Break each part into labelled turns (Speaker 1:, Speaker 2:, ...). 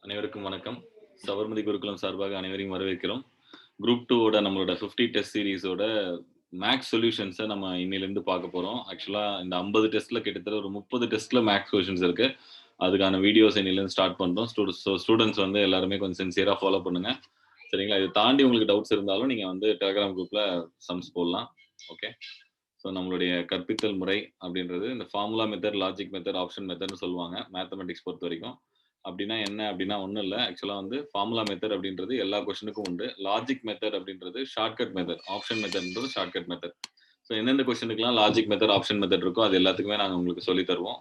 Speaker 1: அனைவருக்கும் வணக்கம். சபர்மதி குருகுலம் சார்பாக அனைவரையும் வரவேற்கிறோம். குரூப் 2 ஓட நம்மளோட 50 டெஸ்ட் சீரிஸோட மேத்ஸ் சொல்யூஷன்ஸ நம்ம இன்னையிலிருந்து பார்க்க போறோம். ஆக்சுவலா இந்த 50 டெஸ்ட்ல கிட்டத்தட்ட ஒரு 30 டெஸ்ட்ல மேத்ஸ் கொஸ்டின்ஸ் இருக்கு. அதுக்கான வீடியோஸ் இன்னையிலிருந்து ஸ்டார்ட் பண்றோம். ஸ்டூடண்ட்ஸ் வந்து எல்லாருமே கொஞ்சம் சின்சியரா ஃபாலோ பண்ணுங்க. சரிங்களா? இத தாண்டி உங்களுக்கு டவுட்ஸ் இருந்தாலும் நீங்க வந்து டெலகிராம் குரூப்ல சம்ஸ் போடலாம். ஓகே. ஸோ நம்மளுடைய கற்பித்தல் முறை அப்படின்றது இந்த formula method, logic method, option மெத்தட்னு சொல்லுவாங்க. மேத்தமெட்டிக்ஸ் பொறுத்தவரைக்கும். அப்படின்னா என்ன அப்படின்னா ஒண்ணும் இல்ல. ஆக்சுவலா வந்து ஃபார்முலா மெத்தட் அப்படின்றது எல்லா கொஸ்டினுக்கும் உண்டு. லாஜிக் மெத்தட் அப்படின்றது ஷார்ட்கட் மெத்தட். ஆப்ஷன் மெத்தட்ன்றது ஷார்ட்கட் மெத்தட். ஸோ எந்தெந்த கொஸ்டினுக்குலாம் லாஜிக் மெத்தட், ஆப்ஷன் மெத்தட் இருக்கோ அது எல்லாத்துக்குமே நாங்க உங்களுக்கு சொல்லி தருவோம்.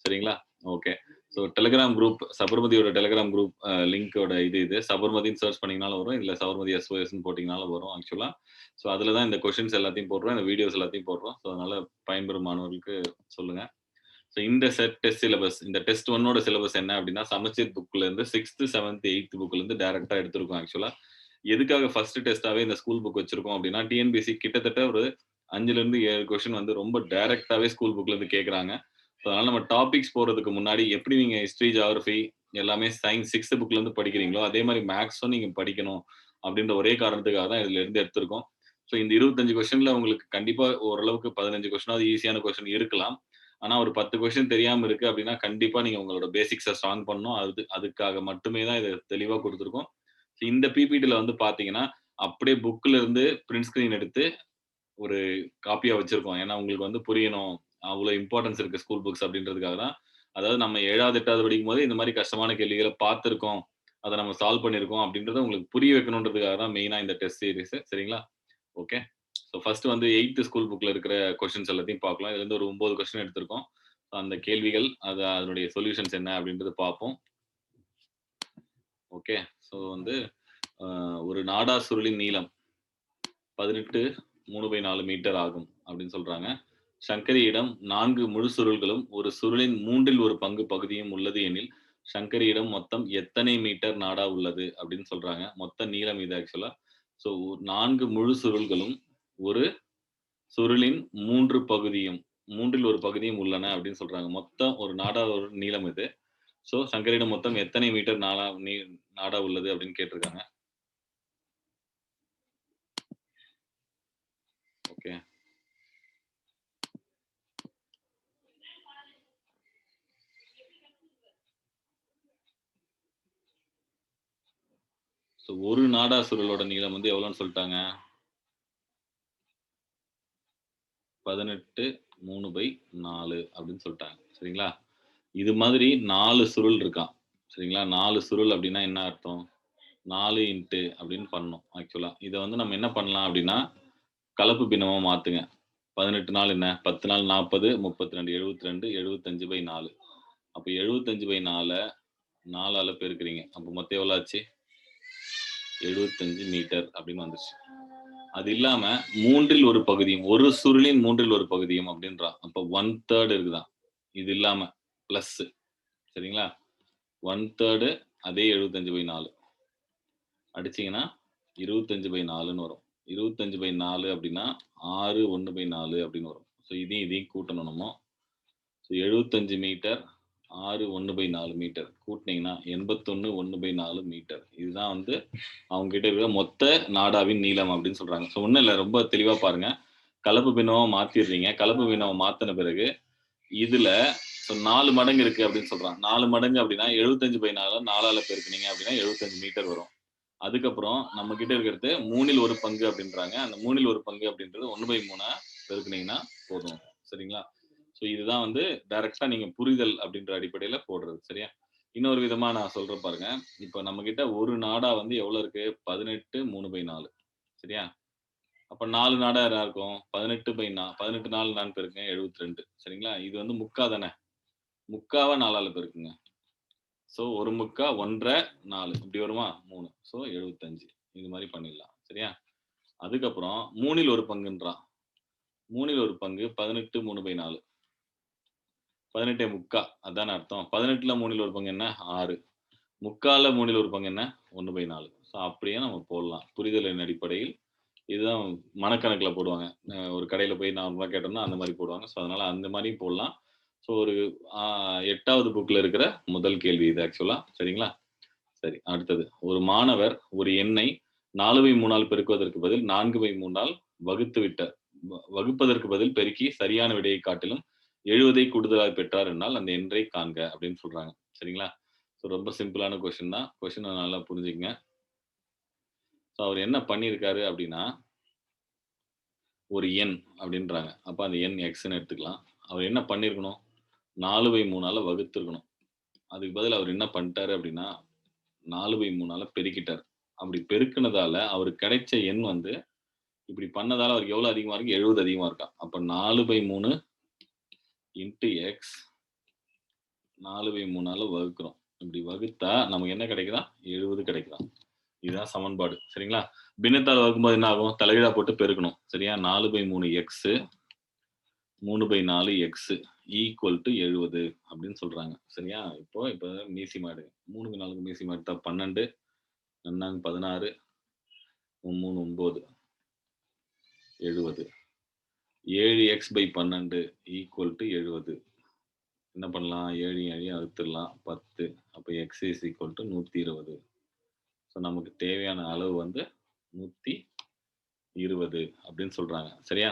Speaker 1: சரிங்களா? ஓகே. ஸோ டெலகிராம் குரூப் சபர்மதியோட டெலகிராம் குரூப் லிங்கோட இது சபர்மதின்னு சர்ச் பண்ணீங்கனாலும் வரும். இல்ல சபர்மதி எஸ்ஓஎஸ்ன்னு போட்டீங்கனாலும் வரும் ஆக்சுவலா. ஸோ அதில தான் இந்த கொஸ்டின்ஸ் எல்லாத்தையும் போடுறோம். இந்த வீடியோஸ் எல்லாத்தையும் போடுறோம். ஸோ அதனால பயன்பெறும் மாணவர்களுக்கு சொல்லுங்க. ஸோ இந்த டெஸ்ட் சிலபஸ் இந்த டெஸ்ட் 1ஓட சிலபஸ் என்ன அப்படின்னா சமச்சீர் புக்ல இருந்து 6th, 7th, 8th புக்ல இருந்து டைரக்ட்டா எடுத்திருக்கோம் ஆக்சுவலா. எதுக்காக ஃபர்ஸ்ட் டெஸ்ட்டாவே இந்த ஸ்கூல் புக் வச்சிருக்கோம் அப்படின்னா, டிஎன்பிஎஸ்சி கிட்டத்தட்ட ஒரு 5ல இருந்து 7 கொஸ்டின் வந்து ரொம்ப டைரக்ட்டாவே ஸ்கூல் புக்ல இருந்து கேட்கறாங்க. ஸோ அதனால நம்ம டாபிக்ஸ் போறதுக்கு முன்னாடி எப்படி நீங்க ஹிஸ்டரி, ஜியோகிராஃபி எல்லாமே சயின்ஸ் 6th புக்ல இருந்து படிக்கிறீங்களோ, அதே மாரி மேத்ஸும் நீங்க படிக்கணும் அப்படின்ற ஒரே காரணத்துக்காக தான் இதுல இருந்து எடுத்திருக்கோம். ஸோ இந்த 25 கொஸ்டின்ல உங்களுக்கு கண்டிப்பா ஓரளவுக்கு 15 கொஸ்டினாவது ஈஸியான கொஸ்டின் இருக்கலாம். ஆனா ஒரு 10 கொஸ்டின் தெரியாம இருக்கு அப்படின்னா, கண்டிப்பா நீங்க உங்களோட பேசிக்ஸ ஸ்ட்ராங் பண்ணணும். அதுக்காக மட்டுமே தான் இத தெளிவா குடுத்திருக்கோம். இந்த பிபிடில வந்து பார்த்தீங்கன்னா, அப்படியே புக்ல இருந்து பிரிண்ட் ஸ்கிரீன் எடுத்து ஒரு காப்பியா வச்சிருக்கோம். ஏன்னா உங்களுக்கு வந்து புரியணும். அவ்வளோ இம்பார்ட்டன்ஸ் இருக்கு ஸ்கூல் புக்ஸ் அப்படின்றதுக்காக தான். அதாவது நம்ம 7வது, 8வது படிக்கும்போதே இந்த மாரி கஷ்டமான கேள்விகள பார்த்திருக்கோம். அத நம்ம சால்வ் பண்ணியிருக்கோம் அப்படின்றத உங்களுக்கு புரிய வைக்கணுன்றதுக்காக தான் மெயினா இந்த டெஸ்ட் சீரிஸ். சரிங்களா? ஓகே. ஸோ ஃபர்ஸ்ட் வந்து 8th ஸ்கூல் புக்ல இருக்கிற கொஸ்டின்ஸ் எல்லாத்தையும் பார்க்கலாம். இதுலருந்து ஒரு 9 கொஸ்டின் எடுத்திருக்கோம். அந்த கேள்விகள், அதனுடைய சொல்யூஷன்ஸ் என்ன அப்படின்றத பார்ப்போம். ஓகே. ஸோ வந்து ஒரு நாடா சுருளின் நீளம் 18 3/4 மீட்டர் ஆகும் அப்படின்னு சொல்றாங்க. சங்கரியிடம் 4 முழு சுருள்களும், ஒரு சுருளின் 3ல் 1 பங்கு பகுதியும் உள்ளது எனில், சங்கரியிடம் மொத்தம் எத்தனை மீட்டர் நாடா உள்ளது அப்படின்னு சொல்றாங்க. மொத்த நீளம் இது ஆக்சுவலா. ஸோ 4 முழு சுருள்களும், ஒரு சுருளின் 3 பகுதியும் 3ல் 1 பகுதியும் உள்ளன அப்படின்னு சொல்றாங்க. மொத்தம் ஒரு நாடாவோட நீளம் இது. ஸோ சங்கரியிடம் மொத்தம் எத்தனை மீட்டர் நாடா உள்ளது அப்படின்னு கேட்டிருக்காங்க. ஓகே. ஸோ ஒரு நாடா சுருளோட நீளம் வந்து எவ்வளோன்னு சொல்லிட்டாங்க? 18 3/4 அப்படின்னு சொல்லிட்டாங்க. சரிங்களா? இது மாதிரி 4 சுருள் இருக்காம். சரிங்களா? 4 சுருள் அப்படின்னா என்ன அர்த்தம்? 4 இன்ட்டு அப்படின்னு பண்ணணும் ஆக்சுவலா. இத வந்து நம்ம என்ன பண்ணலாம் அப்படின்னா, கலப்பு பின்னமா மாத்துங்க. 18 நாள் என்ன? 10 நாள் 40, 32, 72, 75/4. அப்ப 75/4 4ஆல பெருக்குறீங்க. அப்ப மொத்தம் எவ்வளோ ஆச்சு? 75 மீட்டர் அப்படின்னு வந்துருச்சு. அது இல்லாம 3ல் 1 பகுதியும், ஒரு சுருளின் 3ல் 1 பகுதியும் அப்படின்றான். அப்ப 1/3 இருக்குதாம். இது இல்லாம பிளஸ் சரிங்களா? 1/3 அதே 75/4 அடிச்சீங்கன்னா 25/4ன்னு வரும். 25/4 அப்படின்னா 6 1/4 அப்படின்னு வரும். ஸோ இதையும் கூட்டணும் நம்ம. ஸோ 75 மீட்டர் 6 1/4 மீட்டர் கூட்டினீங்கன்னா 81 1/4 மீட்டர். இதுதான் வந்து அவங்க கிட்ட இருக்கிற மொத்த நாடாவின் நீளம் அப்படின்னு சொல்றாங்க. ஸோ ஒண்ணும் இல்ல, ரொம்ப தெளிவா பாருங்க. கலப்பு பின்னமா மாத்திடுறீங்க. கலப்பு பின்னமா மாத்தின பிறகு இதுல 4 மடங்கு இருக்கு அப்படின்னு சொல்றான். 4 மடங்கு அப்படின்னா 75/4 4ஆல பெருக்குனீங்க அப்படின்னா 75 மீட்டர் வரும். அதுக்கப்புறம் நம்ம கிட்ட இருக்கிறது 3ல் 1 பங்கு அப்படின்றாங்க. அந்த 3ல் 1 பங்கு அப்படின்றது 1/3 பெருக்குனீங்கன்னா போதும். சரிங்களா? ஸோ இதுதான் வந்து டைரக்ட்டா நீங்க புரிதல் அப்படின்ற அடிப்படையில போடுறது. சரியா? இன்னொரு விதமா நான் சொல்றேன் பாருங்க. இப்ப நம்ம கிட்ட ஒரு நாடா வந்து எவ்வளவு இருக்கு? 18 3/4 சரியா? அப்ப 4 நாடா என்ன இருக்கும்? 18 4 4 பெருக்குங்க 72 சரிங்களா? இது வந்து முக்கா தானே. முக்காவ 4ஆல பெருக்குங்க. ஸோ 1 முக்கா 1 1/2 4 இப்படி வருமா? 3 ஸோ 75 இது மாரி பண்ணிடலாம். சரியா? அதுக்கப்புறம் 3ல் 1 பங்குன்றான். 3ல் 1 பங்கு 18 3/4 18 முக்கா அதானே அர்த்தம். 18ல 3ல் 1 பங்கு என்ன? 6 முக்கால்ல 3ல் 1 பங்கு என்ன? 1/4 ஸோ அப்படியே நம்ம போடலாம். புரிதலின் அடிப்படையில் இதுதான் மனக்கணக்குல போடுவாங்க. ஒரு கடையில போய் நார்மலா கேட்டோம்னா அந்த மாரி போடுவாங்க. ஸோ அதனால அந்த மாரியும் போடலாம். ஸோ ஒரு 8வது புக்ல இருக்கிற முதல் கேள்வி இது ஆக்சுவலா. சரிங்களா? சரி, அடுத்தது. ஒரு மாணவர் ஒரு எண்ணை 4/3ஆல் பெருக்குவதற்கு பதில் 4/3ஆல் வகுத்து விட்டார். வகுப்பதற்கு பதில் பெருக்கி சரியான விடையை காட்டிலும் 70 கூடுதலாக பெற்றார் என்றால் அந்த எண்ணை காண்க அப்படின்னு சொல்றாங்க. சரிங்களா? ஸோ ரொம்ப சிம்பிளான கொஸ்டின் தான். கொஸ்டின நல்லா புரிஞ்சுக்கங்க. ஸோ அவர் என்ன பண்ணியிருக்காரு அப்படின்னா, ஒரு எண் அப்படின்றாங்க. அப்ப அந்த எண் எக்ஸ்ன்னு எடுத்துக்கலாம். அவர் என்ன பண்ணியிருக்கணும்? 4/3ஆல வகுத்திருக்கணும். அதுக்கு பதிலா அவர் என்ன பண்ணிட்டாரு அப்படின்னா, 4/3ஆல பெருக்கிட்டார். அப்படி பெருக்குனதால அவருக்கு கிடைச்ச எண் வந்து இப்படி பண்ணதால அவருக்கு எவ்வளவு அதிகமா இருக்கு? 70 அதிகமா இருக்காம். அப்ப 4/3 இன்டு எக்ஸ் 4/3ஆல வகுக்கிறோம். இப்படி வகுத்தா நமக்கு என்ன கிடைக்குதாம்? 70 கிடைக்குதாம். இதுதான் சமன்பாடு. சரிங்களா? பின்னத்தால் வகுக்கும்போது என்ன ஆகும்? தலைகீழா போட்டு பெருக்கணும். சரியா? 4/3 எக்ஸ் 3/4 எக்ஸ் ஈக்குவல் டு 70 அப்படின்னு சொல்றாங்க. சரியா? இப்ப மீசிமா எடுங்க. 3க்கு 4க்கு மீசிமா எடுத்தா 12 4 16 3 9 70 7x/12 ஈக்குவல் டு 70. என்ன பண்ணலாம்? 7 7 அறுத்துடலாம் 10. அப்ப x is equal to 120. So நமக்கு தேவையான அளவு வந்து 120 அப்படின்னு சொல்றாங்க. சரியா?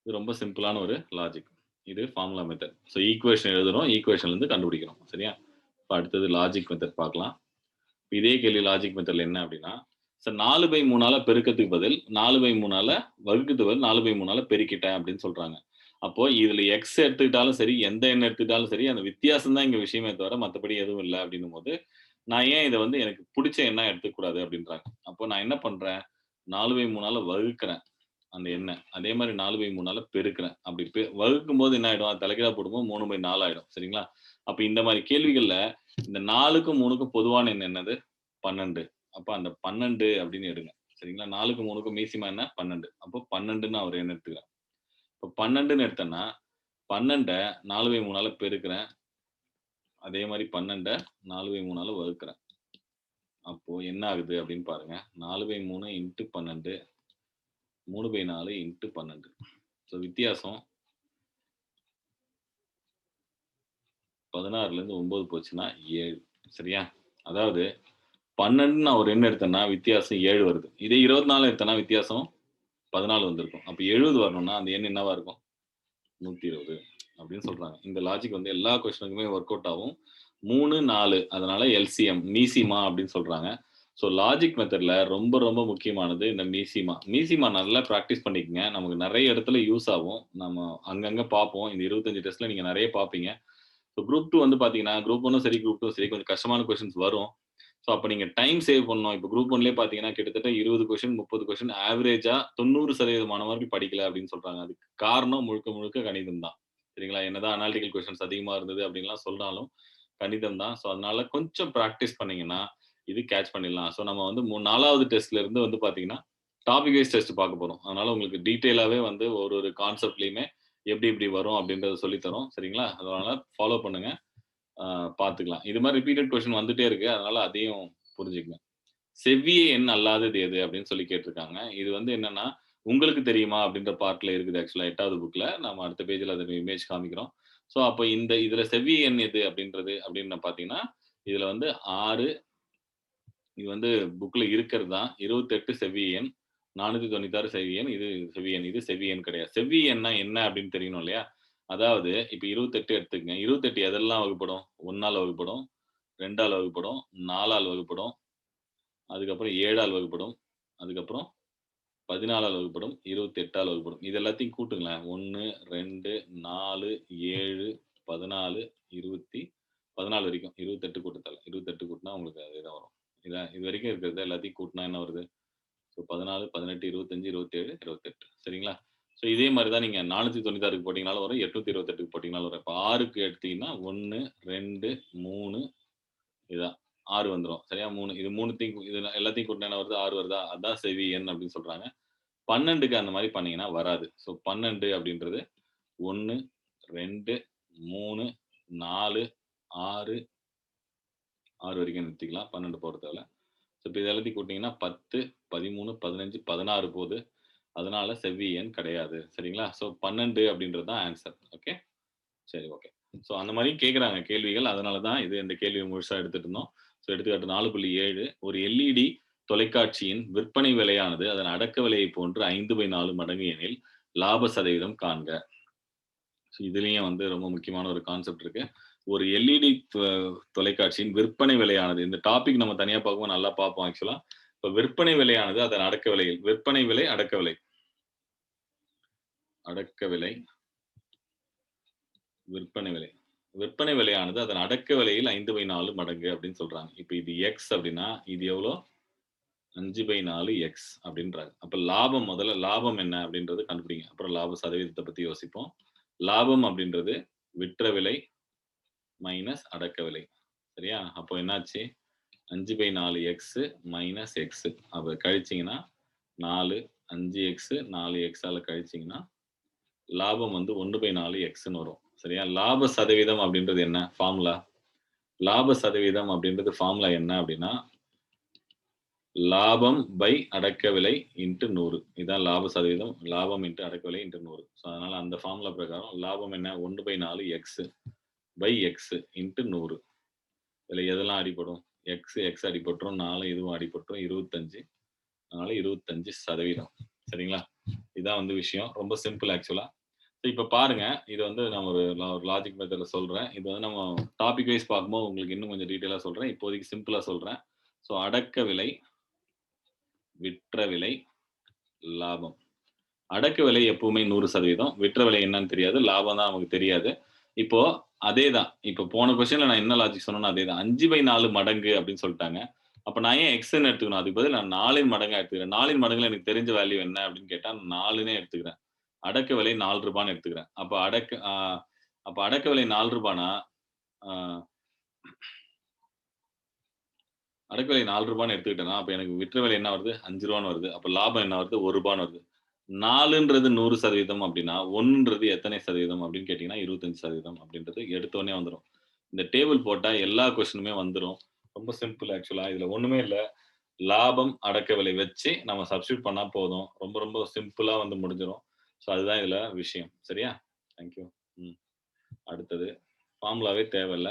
Speaker 1: இது ரொம்ப சிம்பிளான ஒரு லாஜிக். இது ஃபார்முலா மெத்தட். ஸோ ஈக்குவேஷன் எழுதுறோம். ஈக்குவேஷன்ல இருந்து கண்டுபிடிக்கிறோம். சரியா? இப்ப அடுத்தது லாஜிக் மெத்தட் பார்க்கலாம். இதே கேள்வி லாஜிக் மெத்தட்ல என்ன அப்படின்னா, சார் 4/3ஆல பெருக்கத்துக்கு பதில் 4/3ஆல வகுக்கிறதுக்கு பதில் 4/3ஆல பெருக்கிட்டேன் அப்படின்னு சொல்றாங்க. அப்போ இதுல எக்ஸ் எடுத்துக்கிட்டாலும் சரி, எந்த எண் எடுத்துக்கிட்டாலும் சரி, அந்த வித்தியாசம் தான் இங்க விஷயமே தவிர மத்தபடி எதுவும் இல்ல அப்படின்னும்போது, நான் ஏன் இத வந்து எனக்கு புடிச்ச எண்ணா எடுத்துக்கக்கூடாது அப்படின்றாங்க. அப்போ நான் என்ன பண்றேன்? 4/3ஆல வகுக்கிறேன் அந்த எண்ண. அதே மாரி 4/3ஆல பெருக்குறேன். அப்படி வகுக்கும்போது என்ன ஆயிடும்? அது தலைகீழா போடும்போது 3/4 ஆயிடும். சரிங்களா? அப்ப இந்த மாரி கேள்விகள்ல இந்த 4க்கும் 3க்கும் பொதுவான எண் என்னது? 12. அப்ப அந்த 12 அப்படின்னு எடுங்க. சரிங்களா? 4க்கும் 3க்கும் மீசிமா என்ன? 12. அப்போ 12ன்னு ஒரு எண் எடுத்துக்கிறேன். இப்ப 12ன்னு எடுத்தேன்னா, 12 4/3ஆல பெருக்குறேன். அதே மாரி 12 4/3ஆல வகுக்கிறேன். அப்போ என்ன ஆகுது அப்படின்னு பாருங்க. 4/3 இன்டு 12 3/4 இன்டு 12. ஸோ வித்தியாசம் 16லேருந்து 9 போச்சுன்னா 7. சரியா? அதாவது 12ன்னு நான் ஒரு எண் எடுத்தேன்னா வித்தியாசம் 7 வருது. இதே 24 எடுத்தேன்னா வித்தியாசம் 14 வந்திருக்கும். அப்ப 70 வரணும்னா அந்த எண் என்னவா இருக்கும்? 120 அப்படின்னு சொல்றாங்க. இந்த லாஜிக் வந்து எல்லா கொஸ்டினுக்குமே ஒர்க் அவுட் ஆகும். 3, 4 அதனால எல்சிஎம், மீசிமா அப்படின்னு சொல்றாங்க. ஸோ லாஜிக் மெத்தட்ல ரொம்ப ரொம்ப முக்கியமானது இந்த மீசிமா. மீசிமா நல்லா பிராக்டிஸ் பண்ணிக்கங்க. நமக்கு நெறைய இடத்துல யூஸ் ஆகும். நம்ம அங்கங்க பார்ப்போம். இந்த 25 டெஸ்ட்ல நீங்க நெறைய பார்ப்பீங்க. ஸோ குரூப் 2 வந்து பார்த்தீங்கன்னா, குரூப் 1ம் சரி, குரூப் 2ம் சரி கொஞ்சம் கஷ்டமான கொஸ்டின்ஸ் வரும். ஸோ அப்ப நீங்க டைம் சேவ் பண்ணணும். இப்ப குரூப் 1லயே பார்த்தீங்கன்னா, கிட்டத்தட்ட 20 கொஸ்டின், 30 கொஸ்டின் ஆவரேஜா 90% மாணவர்கள் படிக்கல அப்படின்னு சொல்றாங்க. அதுக்கு காரணம் முழுக்க முழுக்க கணிதம் தான். சரிங்களா? என்னதான் அனாலிட்டிகல் கொஸ்டின்ஸ் அதிகமா இருந்தது அப்படின்லாம் சொன்னாலும், கணிதம் தான். ஸோ அதனால கொஞ்சம் பிராக்டிஸ் பண்ணீங்கன்னா, இது கேட்ச் பண்ணிடலாம். ஸோ நம்ம வந்து 4வது டெஸ்ட்ல இருந்து வந்து பார்த்தீங்கன்னா, டாபிக் வைஸ் டெஸ்ட் பார்க்க போறோம். அதனால உங்களுக்கு டீட்டெயிலாவே வந்து ஒரு ஒரு கான்செப்ட்லயுமே எப்படி எப்படி வரும் அப்படின்றத சொல்லி தரோம். சரிங்களா? அதனால ஃபாலோ பண்ணுங்க. ஆ பார்த்துக்கலாம். இது மாரி ரிப்பீட்டட் கொஸ்டின் வந்துட்டே இருக்கு. அதனால அதையும் புரிஞ்சுக்கங்க. செவ்விய எண் அல்லாதது எது? அப்படின்னு சொல்லி கேட்டிருக்காங்க. இது வந்து என்னன்னா, உங்களுக்கு தெரியுமா? அப்படின்ற பார்ட்ல இருக்குது ஆக்சுவலா 8வது புக்ல. நாம அடுத்த பேஜ்ல அதோட இமேஜ் காமிக்கிறோம். ஸோ அப்ப இதுல செவ்விய எண் எது அப்படின்றது அப்படின்னு பார்த்தீங்கன்னா, இதுல வந்து 6 இது வந்து புக்ல இருக்கிறது தான். 28 செவ்விய எண், 496 செவ்விய எண். இது செவ்விய எண். இது செவ்விய எண் கிடையாது. செவ்விய எண்னா என்ன அப்படின்னு தெரியணும் இல்லையா? அதாவது இப்ப 28 எடுத்துக்கங்க. 28 எதெல்லாம் வகுப்படும்? 1ஆல வகுப்படும், 2ஆல வகுப்படும், 4ஆல் வகுப்படும், அதுக்கப்புறம் 7ஆல் வகுப்படும், அதுக்கப்புறம் 14ஆல் வகுப்படும், 28ஆல் வகுப்படும். இது எல்லாத்தையும் கூட்டுங்களேன். 1, 2, 4, 7, 14, 14 வரைக்கும். 28 கூட்டத்தல. 28 கூட்டுனா உங்களுக்கு அதேதான் வரும். இது வரைக்கும் இருக்கிறது எல்லாத்தையும் கூட்டுனா என்ன வருது? ஸோ 14, 18, 25, 27, 28 சரிங்களா? ஸோ இதே மாரி தான் நீங்க 496க்கு போட்டீங்கனாலும் வரும். 828க்கு போட்டீங்கனாலும் வரும். இப்ப 6க்கு எடுத்தீங்கன்னா 1, 2, 3 இதான் 6 வந்துரும். சரியா? 3 இது 3த்தையும் இது எல்லாத்தையும் கூட்டுனா என்ன வருது? 6 வருதா? அதான் செவி எண் அப்படின்னு சொல்றாங்க. 12க்கு அந்த மாரி பண்ணீங்கன்னா வராது. ஸோ 12 அப்படின்றது 1, 2, 3, 4, 6, 6 வரைக்கும் நிறுத்திக்கலாம். 12 போட தேவையில்ல. ஸோ இப்ப இது எல்லாத்தையும் கூட்டினீங்கன்னா 10, 13, 15, 16 போது. அதனால செவ்வி எண் கிடையாது. சரிங்களா? ஸோ 12 அப்படின்றது தான் ஆன்ஸர். ஓகே. சரி, ஓகே. ஸோ அந்த மாரி கேட்குறாங்க கேள்விகள். அதனால தான் இந்த கேள்விய முழுசா எடுத்துட்டு இருந்தோம். ஸோ எடுத்துக்காட்டு 4.7 ஒரு எல்இடி தொலைக்காட்சியின் விற்பனை விலையானது அதன் அடக்க விலையை போன்று 5/4 மடங்கு எனில் லாப சதவீதம் காண்க. ஸோ இதுலயும் வந்து ரொம்ப முக்கியமான ஒரு கான்செப்ட் இருக்கு. ஒரு எல்இடி தொலைக்காட்சியின் விற்பனை விலையானது, இந்த டாபிக் நம்ம தனியா பார்க்கும்போது நல்லா பார்ப்போம் ஆக்சுவலா. இப்போ விற்பனை விலையானது அதன் அடக்க விலையில், விற்பனை விலை அடக்க விலை, அடக்க விலை, விற்பனை விலை, விற்பனை விலையானது அதன் அடக்க விலையில் 5/4 மடங்கு அப்படின்னு சொல்றாங்க. இப்போ இது எக்ஸ் அப்படின்னா இது எவ்வளோ? 5/4 எக்ஸ் அப்படின்றாங்க. அப்ப லாபம், முதல்ல லாபம் என்ன அப்படின்றது கண்டுபிடிங்க. அப்புறம் லாப சதவீதத்தை பத்தி யோசிப்போம். லாபம் அப்படின்றது விற்ற விலை மைனஸ் அடக்க விலை. சரியா? அப்போ என்னாச்சு? 5/4 எக்ஸ் மைனஸ் எக்ஸ். அப்ப கழிச்சீங்கன்னா 4 5 எக்ஸ் 4 எக்ஸால கழிச்சீங்கன்னா லாபம் வந்து 1/4 எக்ஸ்ன்னு வரும். சரியா? லாப சதவீதம் அப்படின்றது என்ன ஃபார்முலா? லாப சதவீதம் அப்படின்றது ஃபார்முலா என்ன அப்படின்னா லாபம் பை அடக்க விலை இன்ட்டு 100. இதான் லாப சதவீதம். லாபம் இன்ட்டு அடக்க விலை இன்ட்டு 100. ஸோ அதனால அந்த ஃபார்முலா பிரகாரம் லாபம் என்ன? 1/4 எக்ஸ் பை எக்ஸ் இன்ட்டு 100. இதில் எதெல்லாம் அடிப்படும்? எக்ஸ் எக்ஸ் அடிப்பட்டுரும், 4 இதுவும் அடிப்பட்டுரும், 25. அதனால 25%. சரிங்களா? இதான் வந்து விஷயம். ரொம்ப சிம்பிள் ஆக்சுவலா. இப்போ பாருங்க, இது வந்து நான் ஒரு லாஜிக் மெத்தட்ல சொல்றேன். இது வந்து நம்ம டாபிக் வைஸ் பார்க்கும்போது உங்களுக்கு இன்னும் கொஞ்சம் டீட்டெயிலா சொல்றேன். இப்போதைக்கு சிம்பிளா சொல்றேன். ஸோ அடக்க விலை, விற்ற விலை, லாபம். அடக்க விலை எப்பவுமே 100%. விற்ற விலை என்னன்னு தெரியாது. லாபம் தான் நமக்கு தெரியாது. இப்போ அதேதான். இப்போ போன கொஸ்டின்ல நான் என்ன லாஜிக் சொன்னேனோ அதேதான். 5/4 மடங்கு அப்படின்னு சொல்லிட்டாங்க. அப்ப நான் ஏன் எக்ஸ்ன்னு எடுத்துக்கணும்? அதுக்கு பதில் நான் 4ன் மடங்கா எடுத்துக்கிறேன். 4ன் மடங்குல எனக்கு தெரிஞ்ச வேல்யூ என்ன அப்படின்னு கேட்டா 4ன்னே எடுத்துக்கிறேன். அடக்க விலை ரூ. 4ன்னு எடுத்துக்கிறேன். அப்ப அடக்க விலை ரூ. 4னா அடக்க விலை ரூ. 4ன்னு எடுத்துக்கிட்டேன்னா, அப்ப எனக்கு விற்ற விலை என்ன வருது? ரூ. 5ன்னு வருது. அப்ப லாபம் என்ன வருது? ரூ. 1ன்னு வருது. 4ன்றது 100% அப்படின்னா 1ன்றது எத்தனை சதவீதம் அப்படின்னு கேட்டீங்கன்னா 25% அப்படின்றது எடுத்த உடனே வந்துரும். இந்த டேபிள் போட்டா எல்லா கொஸ்டினுமே வந்துரும். ரொம்ப சிம்பிள் ஆக்சுவலா. இதுல ஒண்ணுமே இல்ல. லாபம், அடக்க விலை வச்சு நம்ம சப்ஸ்டிட்யூட் பண்ணா போதும். ரொம்ப ரொம்ப சிம்பிளா வந்து முடிஞ்சிரும். ஸோ அதுதான் இதுல விஷயம். சரியா? Thank you. அடுத்தது ஃபார்முலாவே தேவையில்ல.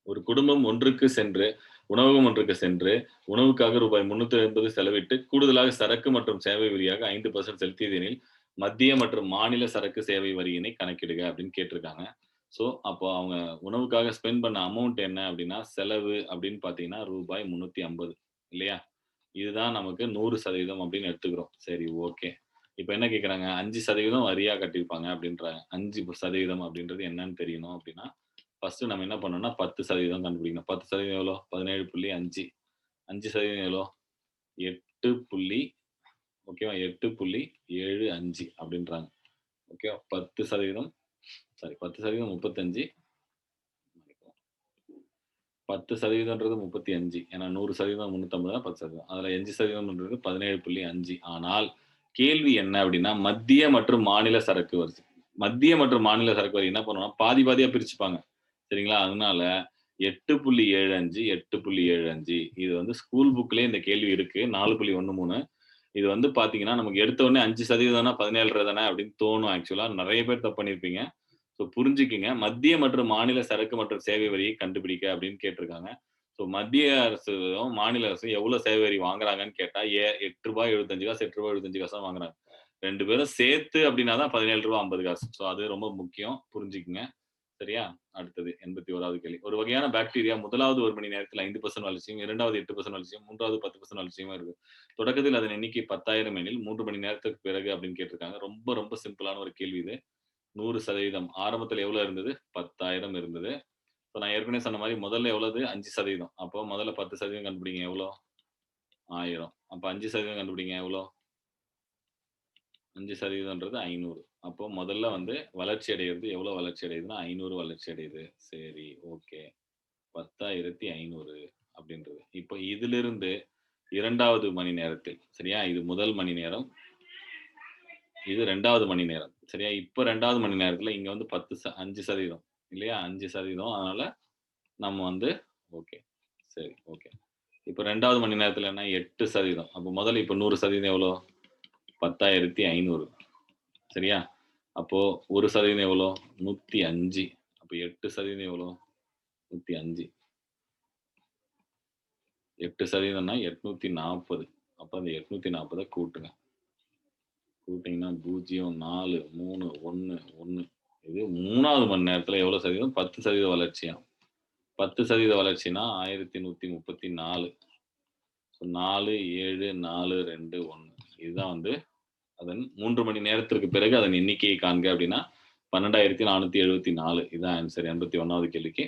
Speaker 1: ஒரு குடும்பம் ஒன்றுக்கு சென்று உணவகம் ஒன்றுக்கு சென்று உணவுக்காக ரூபாய் 350 செலவிட்டு கூடுதலாக சரக்கு மற்றும் சேவை வரியாக 5% செலுத்தியதெனில் மத்திய மற்றும் மாநில சரக்கு சேவை வரியினை கணக்கிடுக அப்படின்னு கேட்டிருக்காங்க. ஸோ அப்போ அவங்க உணவுக்காக ஸ்பெண்ட் பண்ண அமௌண்ட் என்ன அப்படின்னா செலவு அப்படின்னு பார்த்தீங்கன்னா ரூபாய் 350 இல்லையா? இதுதான் நமக்கு 100% அப்படின்னு எடுத்துக்கிறோம். சரி, ஓகே. இப்போ என்ன கேட்குறாங்க? 5% வரியா கட்டியிருப்பாங்க அப்படின்றாங்க. 5% அப்படின்றது என்னன்னு தெரியணும் அப்படின்னா ஃபர்ஸ்ட் நம்ம என்ன பண்ணணும்னா 10% கண்டுபிடிக்கணும். 10% எவ்வளோ? 17.5. 5% எவ்வளோ? 8. ஓகேவா? 8.75 அப்படின்றாங்க. ஓகேவா? 10% சாரி 10% 35. 10%ன்றது 35. ஏன்னா 100% 350 தான் 10%. அதுல 5%ன்றது 17.5. ஆனால் கேள்வி என்ன அப்படின்னா மத்திய மற்றும் மாநில சரக்கு வரி. மத்திய மற்றும் மாநில சரக்கு வரி என்ன பண்ணுவோம்னா பாதி பாதியா பிரிச்சுப்பாங்க. சரிங்களா? அதனால 8.75 8.75 இது வந்து ஸ்கூல் புக்லயே இந்த கேள்வி இருக்கு. 4.13. இது வந்து பாத்தீங்கன்னா நமக்கு எடுத்த உடனே 5% 17 தானே அப்படின்னு தோணும் ஆக்சுவலா. நிறைய பேர் தப்பு பண்ணியிருப்பீங்க. ஸோ புரிஞ்சுக்கிங்க. மத்திய மற்றும் மாநில சரக்கு மற்றும் சேவை வரியை கண்டுபிடிக்க அப்படின்னு கேட்டிருக்காங்க. ஸோ மத்திய அரசும் மாநில அரசும் எவ்வளவு சேவை வரி வாங்குறாங்கன்னு கேட்டா ரூ. 8.75 ரூ. 8.75 தான் வாங்குறாங்க. 2 பேரும் சேர்த்து அப்படின்னா தான் ரூ. 17.50. ஸோ அது ரொம்ப முக்கியம். புரிஞ்சுக்குங்க. சரியா? அடுத்தது 81வது கேள்வி. ஒரு வகையான பாக்டீரியா முதலாவது 1 மணி நேரத்தில் 5% வளர்ச்சியும், 2வது 8% வளர்ச்சியும், 3வது 10% வளர்ச்சியுமா இருக்கு. தொடக்கத்தில் அதன் எண்ணிக்கை 10,000 எனில் 3 மணி நேரத்துக்கு பிறகு அப்படின்னு கேட்டிருக்காங்க. ரொம்ப ரொம்ப சிம்பிளான ஒரு கேள்வி இது. 100%. ஆரம்பத்துல எவ்வளவு இருந்தது? 10,000 இருந்தது. இப்ப நான் ஏற்கனவே சொன்ன மாரி முதல்ல எவ்வளவு? 5%. அப்போ முதல்ல 10% கண்டுபிடிங்க எவ்வளோ? 1000. அப்ப 5% கண்டுபிடிங்க எவ்வளோ? 5%ன்றது 500. அப்போ முதல்ல வந்து வளர்ச்சி அடையிறது எவ்வளோ வளர்ச்சி அடையுதுன்னா 500 வளர்ச்சி அடையுது. சரி, ஓகே. 10,500 அப்படின்றது. இப்போ இதிலிருந்து 2வது மணி நேரத்தில், சரியா? இது முதல் மணி நேரம். இது 2வது மணி நேரம். சரியா? இப்போ 2வது மணி நேரத்துல இங்க வந்து 5% இல்லையா? 5%. அதனால நம்ம வந்து ஓகே. சரி, ஓகே. இப்போ 2வது மணி நேரத்துல என்ன? 8%. அப்போ முதல்ல இப்போ 100% எவ்வளோ? 10,500. சரியா? அப்போ 1% எவ்வளோ? 105. அப்போ 8% எவ்வளோ? 105. 8% 840. அப்ப அந்த 840 கூட்டுங்க. கூட்டிங்கன்னா 0, 4, 3, 1, 1. இது 3வது மணி நேரத்துல எவ்வளவு சதவீதம்? 10% வளர்ச்சியாம். 10% வளர்ச்சினா 1134. 4, 7, 4, 2, 1. இதுதான் வந்து அதன் 3 மணி நேரத்திற்கு பிறகு அதன் எண்ணிக்கையை காண்க அப்படின்னா 12,474. இதுதான் ஆன்சர் 81வது கேள்விக்கு.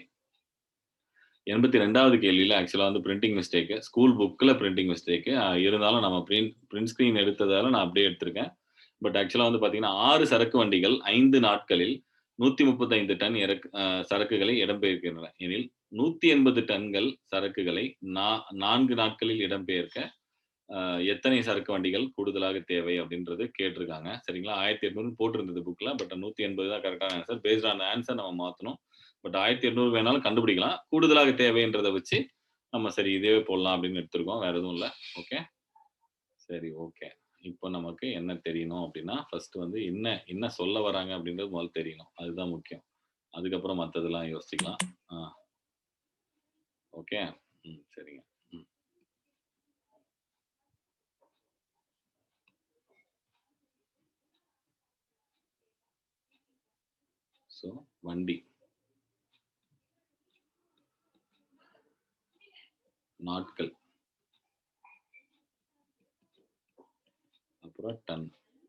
Speaker 1: 82வது கேள்வியில ஆக்சுவலா வந்து பிரிண்டிங் மிஸ்டேக். ஸ்கூல் புக்ல பிரிண்டிங் மிஸ்டேக். இருந்தாலும் நம்ம பிரிண்ட் ஸ்கிரீன் எடுத்ததால நான் அப்படியே எடுத்திருக்கேன். பட் ஆக்சுவலா வந்து பார்த்தீங்கன்னா 6 சரக்கு வண்டிகள் 5 நாட்களில் 135 டன் சரக்குகளை இடம்பெயர்க்கின்றன எனில் 180 டன்கள் சரக்குகளை 4 நாட்களில் இடம்பெயர்க்க எத்தனை சரக்கு வண்டிகள் கூடுதலாக தேவை அப்படின்றது கேட்டிருக்காங்க. சரிங்களா? 1800 போட்டிருந்தது புக்ல. பட் 180 தான் கரெக்ட்டான ஆன்சர். பேஸ்ட் ஆன் ஆன்சர் நம்ம மாத்தணும். பட் 1800 வேணாலும் கண்டுபிடிக்கலாம். கூடுதலாக தேவைன்றத வச்சு நம்ம சரி இதுவே போடலாம் அப்படின்னு எடுத்திருக்கோம். வேற எதுவும் இல்ல. ஓகே. சரி, ஓகே. இப்போ நமக்கு என்ன தெரியணும் அப்படின்னா, ஃபர்ஸ்ட் வந்து என்ன என்ன சொல்ல வராங்க அப்படின்றது முதல்ல தெரியணும். அதுதான் முக்கியம். அதுக்கப்புறம் மத்ததெல்லாம் யோசிச்சுக்கலாம். ஆ. ஓகே. சரிங்க. ம். ஸோ வண்டி. நாட்கள். அப்புறம் டன்.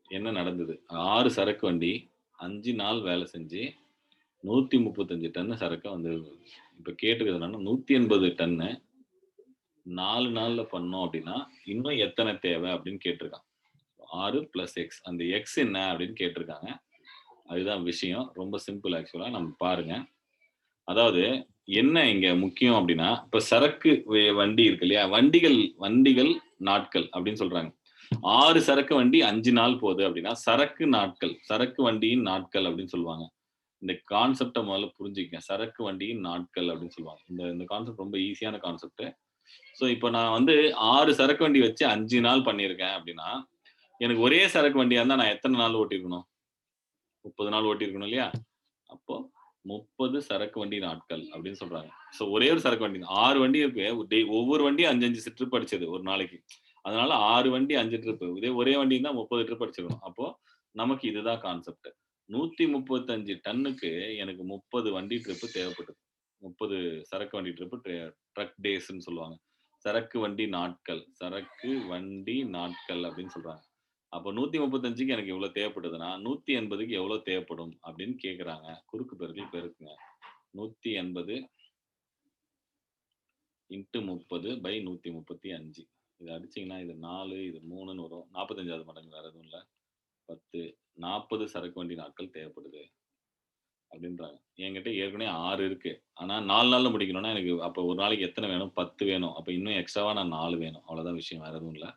Speaker 1: என்ன நடந்தது? 6 சரக்கு வண்டி 5 நாள் வேலை செஞ்சு 135 டன் சரக்க வந்து இப்ப கேட்டுருக்கிறது என்னன்னா 180 டன்னு 4 நாள்ல பண்ணோம் அப்படின்னா, இன்னும் எத்தனை தேவை அப்படின்னு கேட்டிருக்கான். 6 பிளஸ் எக்ஸ். அந்த எக்ஸ் என்ன அப்படின்னு கேட்டிருக்காங்க. அதுதான் விஷயம். ரொம்ப சிம்பிள் ஆக்சுவலா. நம்ம பாருங்க. அதாவது என்ன இங்க முக்கியம் அப்படின்னா, இப்ப சரக்கு வண்டி இருக்கு இல்லையா? வண்டிகள் நாட்கள் அப்படின்னு சொல்றாங்க. 6 சரக்கு வண்டி 5 நாள் போகுது அப்படின்னா, சரக்கு நாட்கள். சரக்கு வண்டியின் நாட்கள் அப்படின்னு சொல்லுவாங்க. இந்த கான்செப்ட்ட முதல்ல புரிஞ்சுக்கங்க. சரக்கு வண்டியின் நாட்கள் அப்படின்னு சொல்லுவாங்க. இந்த இந்த கான்செப்ட் ரொம்ப ஈஸியான கான்செப்ட். ஸோ இப்ப நான் வந்து 6 சரக்கு வண்டி வச்சு 5 நாள் பண்ணியிருக்கேன் அப்படின்னா, எனக்கு ஒரே சரக்கு வண்டியா இருந்தா நான் எத்தன நாள் ஓட்டியிருக்கணும்? 30 நாள் ஓட்டியிருக்கணும் இல்லையா? அப்போ 30 சரக்கு வண்டி நாட்கள் அப்படின்னு சொல்றாங்க. ஸோ ஒரே ஒரு சரக்கு வண்டி 6 வண்டி இருக்கு. ஒவ்வொரு வண்டியும் 5, 5 ட்ரிப் அடிச்சது ஒரு நாளைக்கு. அதனால 6 வண்டி 5 ட்ரிப். இதே ஒரே வண்டி இருந்தா 30 ட்ரிப் அடிச்சிருக்கணும். அப்போ நமக்கு இதுதான் கான்செப்ட். 135 டன்னுக்கு எனக்கு 30 வண்டி ட்ரிப் தேவைப்பட்டது. 30 சரக்கு வண்டி ட்ரிப் ட்ரக் டேஸ்ன்னு சொல்லுவாங்க. சரக்கு வண்டி நாட்கள். சரக்கு வண்டி நாட்கள் அப்படின்னு சொல்றாங்க. அப்போ 135க்கு எனக்கு எவ்வளவு தேவைப்படுதுன்னா, 180க்கு எவ்வளவு தேவைப்படும் அப்படின்னு கேட்கறாங்க. குறுக்கு பெருக்கல் பெருக்குங்க. 180 இன்டு 30/135. இத அடிச்சீங்கன்னா இது 4, இது 3ன்னு வரும். 45வது மடங்கு வேற எதுவும் இல்ல. 10, 40 சரக்கு வண்டி நாட்கள் தேவைப்படுது அப்படின்றாங்க. என்கிட்ட ஏற்கனவே 6 இருக்கு. ஆனா 4 நாள்ல முடிக்கணும்னா எனக்கு அப்ப ஒரு நாளைக்கு எத்தன வேணும்? 10 வேணும். அப்ப இன்னும் எக்ஸ்ட்ராவா நான் 4 வேணும். அவ்வளவுதான் விஷயம். வேற எதுவும் இல்ல.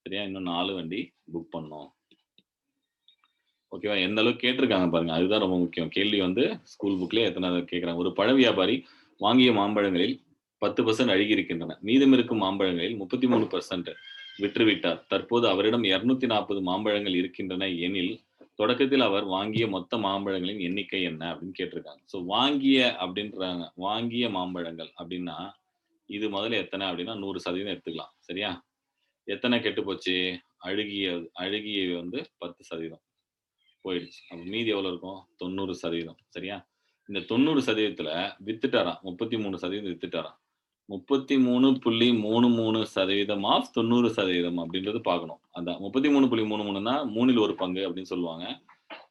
Speaker 1: சரியா? இன்னும் 4 வண்டி புக் பண்ணணும். ஓகேவா? எந்த அளவுக்கு கேட்டிருக்காங்க பாருங்க. அதுதான் ரொம்ப முக்கியம். கேள்வி வந்து ஸ்கூல் புக்லயே எத்தன கேட்குறாங்க. ஒரு பழ வியாபாரி வாங்கிய மாம்பழங்களில் 10% அழுகியிருக்கின்றன. மீதமிருக்கும் மாம்பழங்களில் 33% விற்றுவிட்டார். தற்போது அவரிடம் 240 மாம்பழங்கள் இருக்கின்றன எனில், தொடக்கத்தில் அவர் வாங்கிய மொத்த மாம்பழங்களின் எண்ணிக்கை என்ன? அப்படின்னு கேட்டிருக்காங்க. ஸோ வாங்கிய அப்படின்றாங்க. வாங்கிய மாம்பழங்கள் அப்படின்னா, இது முதல்ல எத்தன அப்படின்னா 100% எடுத்துக்கலாம். சரியா? எத்தன கெட்டுப் போச்சு? அழுகிய அழுகிய வந்து 10% போயிடுச்சு. அப்ப மீதி எவ்வளோ இருக்கும்? 90% சரியா? இந்த 90%த்துல வித்துட்டாராம். 33% வித்துட்டாராம். 33.33% ஆஃப் 90% அப்படின்றது பார்க்கணும். அதான் 33.33ன்னா 3ல் 1 பங்கு அப்படின்னு சொல்லுவாங்க.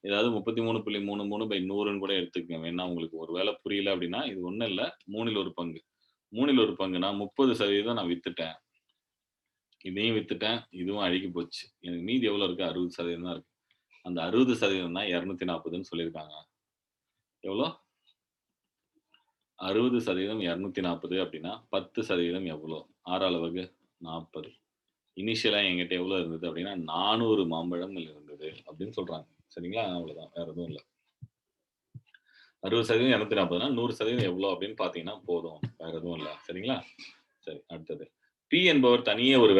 Speaker 1: ஏதாவது 33.33/100ன்னு கூட எடுத்துக்கங்க. வேணா உங்களுக்கு ஒரு வேள புரியல அப்படின்னா, இது ஒண்ணும் இல்ல. 3ல் 1 பங்கு. 3ல் 1 பங்குனா 30% நான் வித்துட்டேன். இதையும் வித்துட்டேன். இதுவும் அழுகி போச்சு. எனக்கு மீதி எவ்வளோ இருக்கு? 60% தான் இருக்கு. அந்த 60% தான் 240ன்னு சொல்லியிருக்காங்க. எவ்வளோ? 60% 240 அப்படின்னா 10% எவ்வளோ? 6ஆல வகு 40. இனிஷியலா என்கிட்ட எவ்வளோ இருந்தது அப்படின்னா 400 மாம்பழங்கள் இருந்தது அப்படின்னு சொல்றாங்க. சரிங்களா? அவ்வளோதான். வேற எதுவும் இல்ல. 60% 240னா 100% எவ்வளோ அப்படின்னு பார்த்தீங்கன்னா போதும். வேற எதுவும் இல்ல. சரிங்களா? சரி, அடுத்தது. P என்பவர் தனியே ஒரு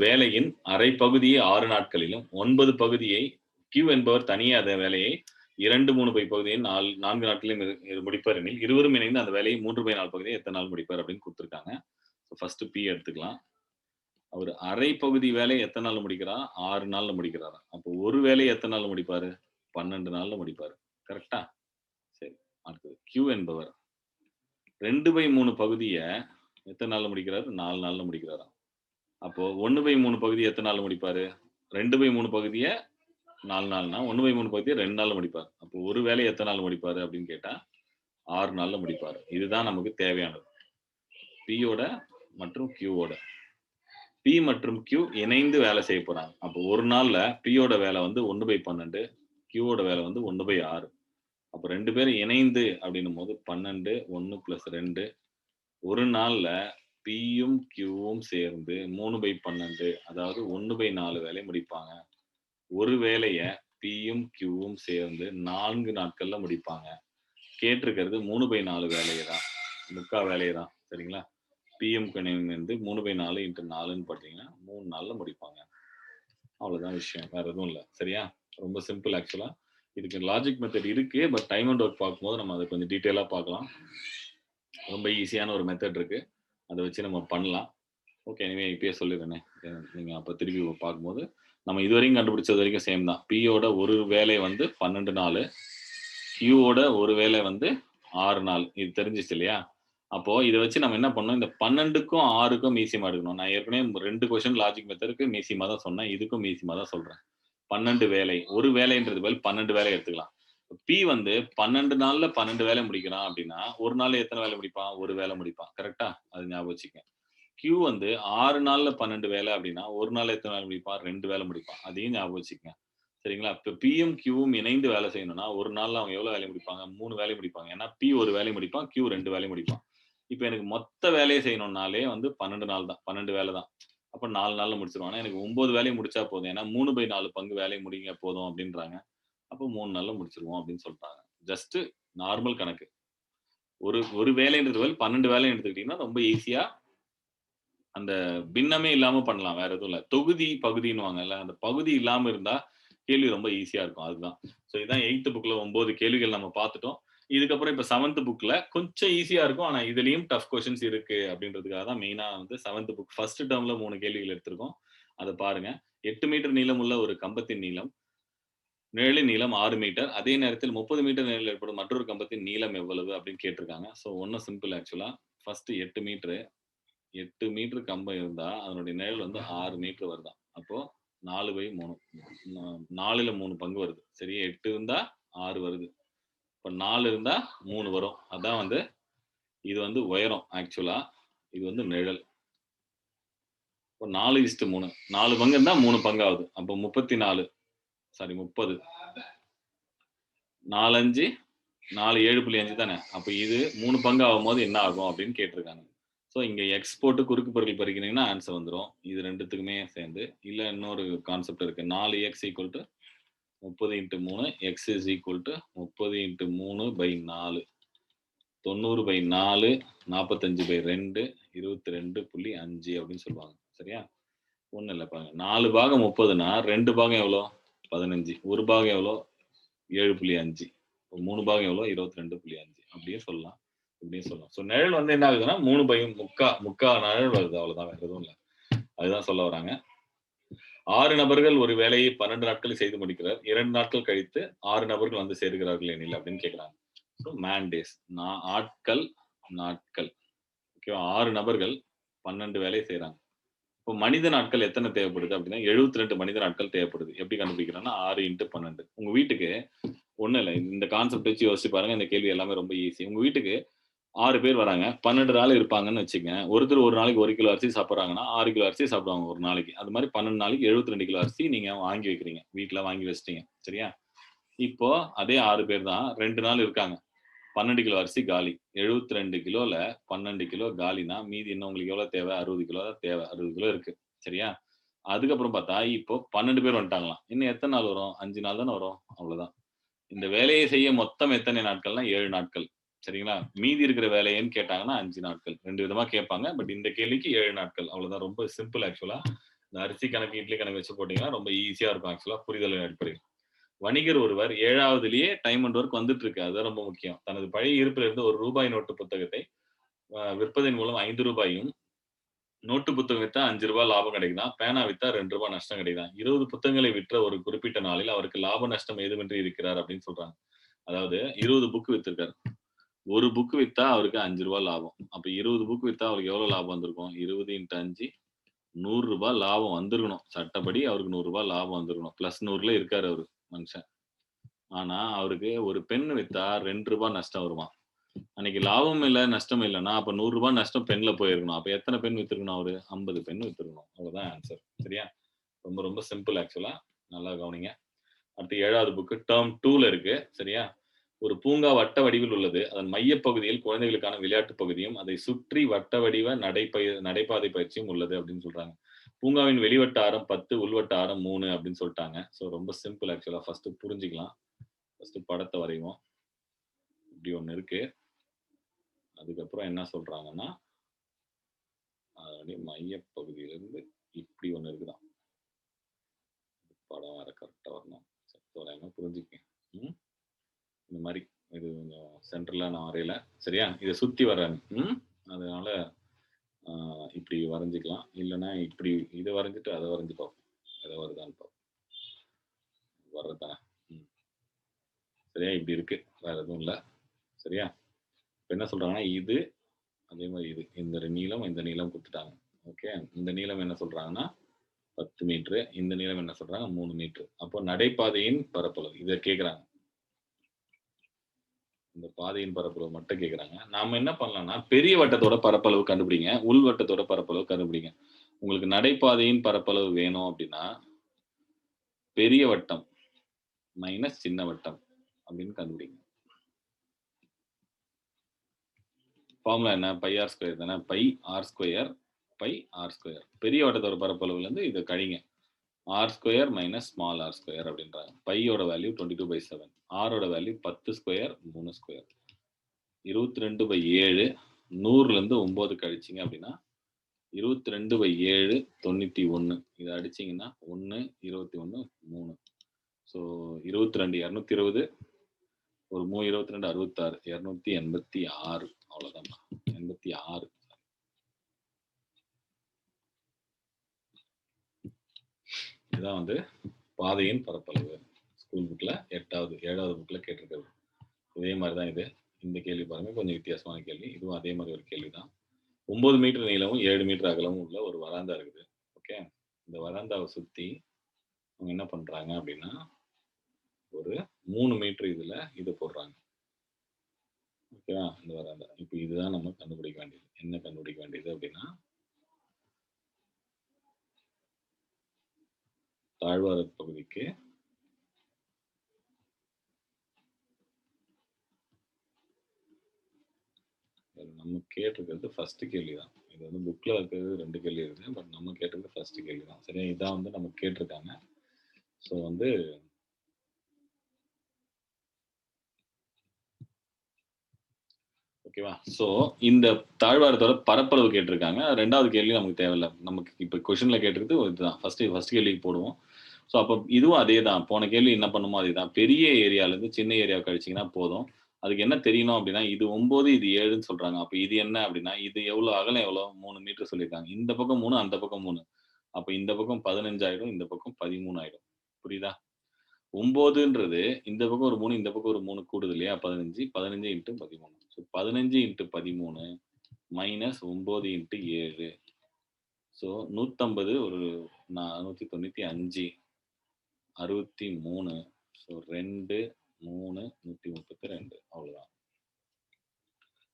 Speaker 1: வேலையின் அரை பகுதியை 6 நாட்களிலும், 9 பகுதியை Q என்பவர் தனியே அந்த வேலையை 2, 3 பகுதியை 4 நாட்களிலும் முடிப்பார் எனில், இருவரும் இணைந்து அந்த வேலையை 3/4 பகுதியை எத்தன நாள் முடிப்பார் அப்படின்னு குடுத்துருக்காங்க. ஃபர்ஸ்ட் பி எடுத்துக்கலாம். அவர் அரை பகுதி வேலையை எத்தனை நாள்ல முடிக்கிறார்? 6 நாள்ல முடிக்கிறாராம். அப்போ ஒரு வேலையை எத்தனை நாள்ல முடிப்பாரு? 12 நாள்ல முடிப்பாரு. கரெக்ட்டா? சரி. அடுத்தது Q என்பவர் 2/3 பகுதிய எத்தனை நாள்ல முடிக்கிறாரு? 4 நாள்ல முடிக்கிறாராம். அப்போ 1/3 பகுதிய எத்தனை நாள்ல முடிப்பாரு? 2/3 பகுதிய 4 நாள்னா 1/3 பகுதிய 2 நாள்ல முடிப்பாரு. அப்போ ஒரு வேலையை எத்தனை நாள்ல முடிப்பாரு அப்படின்னு கேட்டா 6 நாள்ல முடிப்பாரு. இதுதான் நமக்கு தேவையானது. P யோட மற்றும் Q வோட. P மற்றும் Q இணைந்து வேலை செய்ய போறாங்க. அப்போ ஒரு நாள்ல P யோட வேலை வந்து 1/12, Q வோட வேலை வந்து 1/6. அப்போ 2 பேரும் இணைந்து அப்படின்னும்போது 12, 1 + 2 ஒரு நாள்ல Pயும் Qவும் சேர்ந்து 3/12 அதாவது 1/4 வேலைய முடிப்பாங்க. ஒரு வேலைய Pயும் Qவும் சேர்ந்து 4 நாட்கள்ல முடிப்பாங்க. கேட்டிருக்கிறது 3/4 வேலைய தான். முக்கா வேலைய தான். சரிங்களா? பிஎம் கணினி வந்து 3/4 × 4ன்னு பார்த்தீங்கன்னா 3 நாள்ல முடிப்பாங்க. அவ்வளோதான் விஷயம். வேற எதுவும் இல்ல. சரியா? ரொம்ப சிம்பிள் ஆக்சுவலா. இதுக்கு லாஜிக் மெத்தட் இருக்கு. பட் டைம் அண்ட் ஒர்க் பார்க்கும்போது நம்ம அத கொஞ்சம் டீட்டெயிலா பார்க்கலாம். ரொம்ப ஈஸியான ஒரு மெத்தட் இருக்கு. அத வச்சு நம்ம பண்ணலாம். ஓகே. எனிவே இப்பயே சொல்லிடுறேனே. நீங்க அப்ப திருப்பி பார்க்கும்போது, நம்ம இதுவரைக்கும் கண்டுபிடிச்சது வரைக்கும் சேம் தான். P யோட ஒரு வேலை வந்து 12 நாளு. Q வோட ஒரு வேலை வந்து 6 நாள். இது தெரிஞ்சுச்சு இல்லையா? அப்போ இத வச்சு நம்ம என்ன பண்ணோம், இந்த 12க்கும் 6க்கும் மீசிமா எடுக்கணும். நான் ஏற்கனவே 2 கொஸ்டின் லாஜிக் மெத்தட்க்கு மீசிமா தான் சொன்னேன். இதுக்கும் மீசிமா தான் சொல்றேன். 12 வேலை. ஒரு வேலைன்றது பதில் 12 வேலை எடுத்துக்கலாம். P வந்து 12 நாள்ல 12 வேலை முடிக்கிறான் அப்படின்னா, ஒரு நாள்ல எத்தனை வேலை முடிப்பான்? ஒரு வேலை முடிப்பான். கரெக்ட்டா? அது ஞாபகம் வச்சுக்கங்க. Q வந்து 6 நாள்ல 12 வேலை அப்படின்னா, ஒரு நாள்ல எத்தனை வேலை முடிப்பான்? 2 வேலை முடிப்பான். அதையும் ஞாபகம் வச்சுக்கங்க. சரிங்களா? இப்ப Pயும் Qவும் இணைந்து வேலை செய்யணும்னா, ஒரு நாள்ல அவங்க எவ்வளவு வேலை முடிப்பாங்க? 3 வேலை முடிப்பாங்க. ஏன்னா P ஒரு வேலை முடிப்பான், Q 2 வேலை முடிப்பான். இப்ப எனக்கு மொத்த வேலைய செய்யணும்னாலே வந்து 12 நாள் தான். 12 வேலை தான். அப்ப 4 நாள்ல முடிச்சுருவேன். ஆனா எனக்கு 9 வேலைய முடிச்சா போதும். ஏன்னா 3/4 பங்கு வேலைய முடிங்க போதும் அப்படின்றாங்க. அப்போ 3 நாள்ல முடிச்சுருவோம் அப்படின்னு சொல்ட்டாங்க. ஜஸ்ட் நார்மல் கணக்கு. ஒரு ஒரு வேலைன்றது பதில் 12 வேலைன்னு எடுத்துக்கிட்டீங்கன்னா, ரொம்ப ஈஸியா அந்த பின்னமே இல்லாம பண்ணலாம். வேற எதுவும் இல்ல. தொகுதி, பகுதின்னுவாங்கல்ல. அந்த பகுதி இல்லாம இருந்தா கேள்வி ரொம்ப ஈஸியா இருக்கும். அதுதான். ஸோ இதான் 8த் புக்ல 9 கேள்விகள் நம்ம பார்த்துட்டோம். இதுக்கப்புறம் இப்ப 7த் புக்ல கொஞ்சம் ஈஸியா இருக்கும். ஆனா இதுலயும் டஃப் கொஸ்டின்ஸ் இருக்கு அப்படின்றதுக்காக தான் மெயினா வந்து 7த் புக் ஃபர்ஸ்ட் டெர்ம்ல 3 கேள்விகள் எடுத்திருக்கோம். அத பாருங்க. 8 மீட்டர் நீளமுள்ள ஒரு கம்பத்தின் நீளம், நிழலின் நீளம் 6 மீட்டர். அதே நேரத்தில் 30 மீட்டர் நிழலில் ஏற்படும் மற்றொரு கம்பத்தின் நீளம் எவ்வளவு அப்படின்னு கேட்டிருக்காங்க. ஸோ ஒண்ணும் சிம்பிள் ஆக்சுவலா. ஃபர்ஸ்ட் 8 மீட்டர் 8 மீட்டர் கம்பம் இருந்தா, அதனுடைய நிழல் வந்து 6 மீட்டர் வருதாம். அப்போ 4/3 4ல 3 பங்கு வருது. சரியா? 8 இருந்தா 6 வருது. இப்ப 4 இருந்தா 3 வரும். அதான் வந்து இது வந்து உயரம் ஆக்சுவலா. இது வந்து நிழல். இப்போ 4:3 4 பங்கு இருந்தா 3 பங்காகுது. அப்போ 34 சாரி 30 4 5 4 7.5 தானே. அப்ப இது 3 பங்கு ஆகும்போது என்ன ஆகும் அப்படின்னு கேட்டிருக்காங்க. ஸோ இங்க எக்ஸ் போட்டு குறுக்கு பெருக்கல் பெருக்கினீங்கன்னா ஆன்சர் வந்துரும். இது 2த்துக்குமே சேர்ந்து. இல்ல இன்னொரு கான்செப்ட் இருக்கு. 4x = 30 × 3 x = 30 × 3/4 90/4 45/2 22.5 அப்படின்னு சொல்லுவாங்க. சரியா? ஒண்ணும் இல்ல பாருங்க. 4 பாகம் 30ன்னா 2 பாகம் எவ்வளோ? 15. 1 பாகம் எவ்வளோ? 7.5. 3 பாகம் எவ்வளோ? 22.5 அப்படியே சொல்லலாம். இப்படியும் சொல்லலாம். ஸோ நிழல் வந்து என்ன ஆகுதுன்னா 3/3 நிழல் வருது. அவ்வளவுதான். வேற எதுவும் இல்ல. அதுதான் சொல்ல வராங்க. 6 நபர்கள் ஒரு வேலையை 12 நாட்களில் செய்து முடிக்கிறார். 2 நாட்கள் கழித்து 6 நபர்கள் வந்து சேர்கிறார்கள் எனில் அப்படின்னு கேட்கிறாங்க. So man days. ஆட்கள், நாட்கள். ஓகேவா? 6 நபர்கள் 12 வேலையை செய்றாங்க. இப்போ மனித நாட்கள் எத்தனை தேவைப்படுது அப்படின்னா 72 மனித நாட்கள் தேவைப்படுது. எப்படி கண்டுபிடிக்கிறோம்னா 6 × 12. உங்க வீட்டுக்கு ஒண்ணும் இல்ல. இந்த கான்செப்ட் வச்சு யோசிச்சு பாருங்க. இந்த கேள்வி எல்லாமே ரொம்ப ஈஸி. உங்க வீட்டுக்கு 6 பேர் வராங்க. 12 நாள் இருப்பாங்கன்னு வச்சுக்கங்க. ஒருத்தர் ஒரு நாளைக்கு 1 கிலோ அரிசி சாப்பிடுறாங்கன்னா, 6 கிலோ அரிசி சாப்பிடுவாங்க ஒரு நாளைக்கு. அது மாரி 12 நாளைக்கு 72 கிலோ அரிசி நீங்க வாங்கி வைக்கிறீங்க. வீட்ல வாங்கி வச்சுட்டீங்க. சரியா? இப்போ அதே 6 பேர் தான் 2 நாள் இருக்காங்க. 12 கிலோ அரிசி காலி. 72 கிலோல 12 கிலோ காலின்னா, மீதி இன்னும் உங்களுக்கு எவ்வளோ தேவை? 60 கிலோ தான் தேவை. 60 கிலோ இருக்கு. சரியா? அதுக்கப்புறம் பார்த்தா, இப்போ 12 பேர் வந்துட்டாங்களாம். இன்னும் எத்தன நாள் வரும்? 5 நாள் தானே வரும். அவ்வளோதான். இந்த வேலையை செய்ய மொத்தம் எத்தனை நாட்கள்னா 7 நாட்கள். சரிங்களா? மீதி இருக்கிற வேலையன்னு கேட்டாங்கன்னா 5 நாட்கள். 2 விதமா கேட்பாங்க. பட் இந்த கேள்விக்கு 7 நாட்கள். அவ்வளோதான். ரொம்ப சிம்பிள் ஆக்சுவலா. இந்த அரிசி கணக்கு, இட்லி கணக்கு வச்சு போட்டீங்கன்னா ரொம்ப ஈஸியா இருக்கும் ஆக்சுவலா புரிதலின் அடிப்படையில். வணிகர் ஒருவர் 7வதுலயே டைம் அண்ட் ஒர்க் வந்துட்டு இருக்கு. அதுதான் ரொம்ப முக்கியம். தனது பழைய இருப்பில் இருந்து ஒரு ரூபாய் நோட்டு புத்தகத்தை விற்பதன் மூலம் ரூ. 5யும் நோட்டு புத்தகம் வித்தா ரூ. 5 லாபம் கிடைக்குதாம். பேனா வித்தா ரூ. 2 நஷ்டம் கிடைக்குதாம். 20 புத்தகங்களை விற்ற ஒரு குறிப்பிட்ட நாளில் அவருக்கு லாப நஷ்டம் ஏதுமின்றி இருக்கிறார் அப்படின்னு சொல்றாங்க. அதாவது 20 புக் வித்திருக்காரு. ஒரு புக் வித்தா அவருக்கு ரூ. 5 லாபம். அப்ப 20 புக் வித்தா அவருக்கு எவ்வளவு லாபம் வந்திருக்கும்? 20 × 5 ரூ. 100 லாபம் வந்திருக்கணும். சட்டப்படி அவருக்கு ரூ. 100 லாபம் வந்திருக்கணும். பிளஸ் 100ல இருக்காரு அவரு மனுஷன். ஆனா அவருக்கு ஒரு பென் வித்தா ரூ. 2 நஷ்டம் வருமாம். அன்னைக்கு லாபமும் இல்ல, நஷ்டம் இல்லன்னா, அப்ப ரூ. 100 நஷ்டம் பென்ல போயிருக்கணும். அப்ப எத்தன பென் வித்திருக்கணும் அவரு? 50 பென் வித்திருக்கணும். அவ்வளவுதான் ஆன்சர். சரியா? ரொம்ப ரொம்ப சிம்பிள் ஆக்சுவலா. நல்லா கவனிங்க. அடுத்து 7வது புக் டெர்ம் 2ல இருக்கு. சரியா? ஒரு பூங்கா வட்ட வடிவில் உள்ளது. அதன் மையப் பகுதியில் குழந்தைகளுக்கான விளையாட்டு பகுதியும், அதை சுற்றி வட்ட வடிவ நடைபாதை பயிற்சியும் உள்ளது அப்படின்னு சொல்றாங்க. பூங்காவின் வெளிவட்ட ஆரம் 10, உள்வட்ட ஆரம் 3 அப்படின்னு சொல்ட்டாங்க. ஸோ ரொம்ப சிம்பிள் ஆக்சுவலா. ஃபர்ஸ்ட் புரிஞ்சுக்கலாம். ஃபர்ஸ்ட் படத்த வரைவோம். இப்படி ஒண்ணு இருக்கு. அதுக்கப்புறம் என்ன சொல்றாங்கன்னா, அதனுடைய மையப் பகுதியிலிருந்து இப்படி ஒண்ணு இருக்குதாம். படம் வேற கரெக்ட்டா வரணும். தோராயமா புரிஞ்சுக்கங்க. ம். இந்த மாரி இது கொஞ்சம் சென்டர்ல நான் வரையல. சரியா? இத சுத்தி வரேன். ம். அதனால ஆ இப்படி வரைஞ்சுக்கலாம். இல்லன்னா இப்படி இத வரைஞ்சுட்டு அத வரைஞ்சு பார்ப்போம். ஏதோ வருதான்னு பார்ப்போம். வர்றது தானே. ம். சரியா? இப்படி இருக்கு. வேற எதுவும் இல்ல. சரியா? இப்ப என்ன சொல்றாங்கன்னா, இது அதே மாரி இது. இந்த நீளம், இந்த நீளம் குடுத்துட்டாங்க. ஓகே. இந்த நீளம் என்ன சொல்றாங்கன்னா, 10 மீட்டரு. இந்த நீளம் என்ன சொல்றாங்க? 3 மீட்டரு. அப்போ நடைபாதையின் பரப்பளவு. இத கேட்குறாங்க. இந்த பாதையின் பரப்பளவு மட்டும் கேட்குறாங்க. நாம என்ன பண்ணலாம்னா, பெரிய வட்டத்தோட பரப்பளவு கண்டுபிடிங்க. உள் வட்டத்தோட பரப்பளவு கண்டுபிடிங்க. உங்களுக்கு நடைபாதையின் பரப்பளவு வேணும் அப்படின்னா, பெரிய வட்டம் மைனஸ் சின்ன வட்டம் அப்படின்னு கண்டுபிடிங்க. ஃபார்முலா என்ன? பை ஆர் ஸ்கொயர் தானே. Pi r square pi r square. பெரிய வட்டத்தோட பரப்பளவுலேருந்து இதை கழிங்க. R square minus small r square அப்படின்றாங்க. பையோட வேல்யூ 22/7. ஆரோட வேல்யூ 10 ஸ்கொயர் 3 ஸ்கொயர். 22/7 100லேருந்து 9 கழிச்சிங்க அப்படின்னா 22/7 91. இதை அடிச்சிங்கன்னா 1 21 3. ஸோ 22 220 ஒரு 3 22 66 286. அவ்வளோதான். 86. இதுதான் வந்து பாதையின் பரப்பளவு. ஸ்கூல் புக்கில் 7வது புக்கில் கேட்டிருக்கிறது. இதே மாதிரி தான் இது. இந்த கேள்வி பாருங்க, கொஞ்சம் வித்தியாசமான கேள்வி. இதுவும் அதே மாதிரி ஒரு கேள்வி தான். 9 மீட்டர் நீளமும் 7 மீட்டர் அகலமும் உள்ள ஒரு வராந்தா இருக்குது. ஓகே. இந்த வராந்தாவை சுற்றி அவங்க என்ன பண்ணுறாங்க அப்படின்னா, ஒரு 3 மீட்டர் இதில் இது போடுறாங்க. ஓகேவா? இந்த வராந்தா. இப்போ இதுதான் நம்ம கண்டுபிடிக்க வேண்டியது. என்ன கண்டுபிடிக்க வேண்டியது அப்படின்னா, தாழ்வார பகுதிக்கு நம்ம கேட்டிருக்கிறது ஃபர்ஸ்ட் கேள்வி தான். இது வந்து புக்கில் இருக்கிறது 2 கேள்வி இருக்குது. பட் நம்ம கேட்டிருக்கிறது ஃபர்ஸ்ட் கேள்வி தான். சரியா? இதான் வந்து நம்ம கேட்டிருக்காங்க. ஸோ வந்து ஓகேவா? ஸோ இந்த தாழ்வாரத்தோட பரப்பளவு கேட்டிருக்காங்க. 2வது கேள்வி நமக்கு தேவையில்ல. நமக்கு இப்போ கொஸ்டின்ல கேட்டிருக்கிறது இதுதான். ஃபர்ஸ்ட் கேள்விக்கு போடுவோம். ஸோ அப்போ இதுவும் அதே தான். போன கேள்வி என்ன பண்ணுமோ அதேதான். பெரிய ஏரியாலேருந்து சின்ன ஏரியாவை கழிச்சிங்கன்னா போதும். அதுக்கு என்ன தெரியணும் அப்படின்னா, இது 9 இது 7ன்னு சொல்றாங்க. அப்போ இது என்ன அப்படின்னா, இது எவ்வளோ அகலம் எவ்வளோ? 3 மீட்டர் சொல்லியிருக்காங்க. இந்த பக்கம் 3, அந்த பக்கம் 3. அப்போ இந்த பக்கம் 15 ஆயிடும். இந்த பக்கம் 13 ஆயிடும். புரியுதா? 9ன்றது இந்த பக்கம் ஒரு 3, இந்த பக்கம் ஒரு 3 கூடுது இல்லையா? 15. 15 × 13. So 15 × 13 minus 9 × 7. ஸோ 150 ஒரு 495 63. ஸோ 2 3 132. அவ்வளோதான்.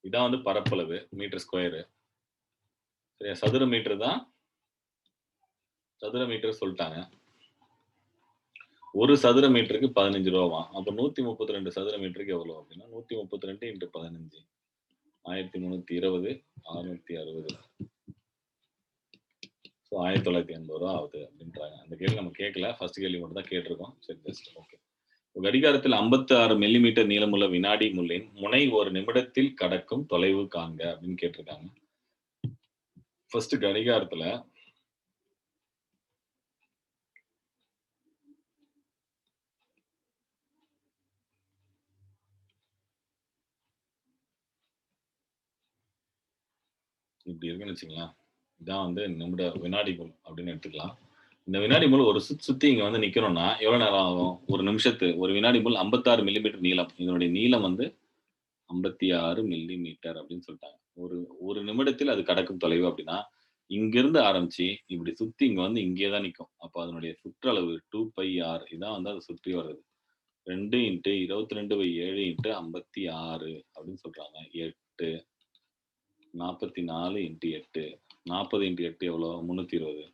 Speaker 1: இதான் வந்து பரப்பளவு மீட்டர் ஸ்கொயரு. சரியா? சதுர மீட்டர் தான். சதுர மீட்டர் சொல்லிட்டாங்க. ஒரு சதுர மீட்டருக்கு 15 ரூபாவாம். அப்போ 132 சதுர மீட்டருக்கு எவ்வளோ அப்படின்னா 132 × 15 1320 660. ஸோ 1980 ரூபா ஆகுது அப்படின்றாங்க. அந்த கேள்வி நம்ம கேட்கல. ஃபர்ஸ்ட் கேள்வி மட்டும் தான் கேட்டிருக்கோம். சரி ஜஸ்ட் ஓகே. கடிகாரத்தில் 56 மில்லிமீட்டர் நீளமுள்ள வினாடி முள்ளின் முனை ஒரு நிமிடத்தில் கடக்கும் தொலைவு காண்க அப்படின்னு கேட்டிருக்காங்க. ஃபர்ஸ்ட் கடிகாரத்துல இப்படி இருக்குன்னு வச்சுக்கலாம். இதான் வந்து வினாடி முள் அப்படின்னு எடுத்துக்கலாம். இந்த வினாடி முள் ஒரு சுத்தி இங்க வந்து நிக்கணும்னா எவ்வளவு நேரம் ஆகும்? ஒரு வினாடி முள் 56 மில்லிமீட்டர் நீளம். இதனுடைய நீளம் வந்து 56 மில்லிமீட்டர் அப்படின்னு சொல்லிட்டாங்க. ஒரு ஒரு நிமிடத்தில் அது கடக்கும் தொலைவு அப்படின்னா, இங்கிருந்து ஆரம்பிச்சு இப்படி சுத்தி இங்க வந்து இங்கே தான் நிக்கும். அப்ப அதனுடைய சுற்றளவு 2πr இதான் வந்து அது சுற்றி வர்றது. 2 × 22/7 × 56 அப்படின்னு சொல்றாங்க. 8 44 × 8 40 × 8 எவ்வளோ? 320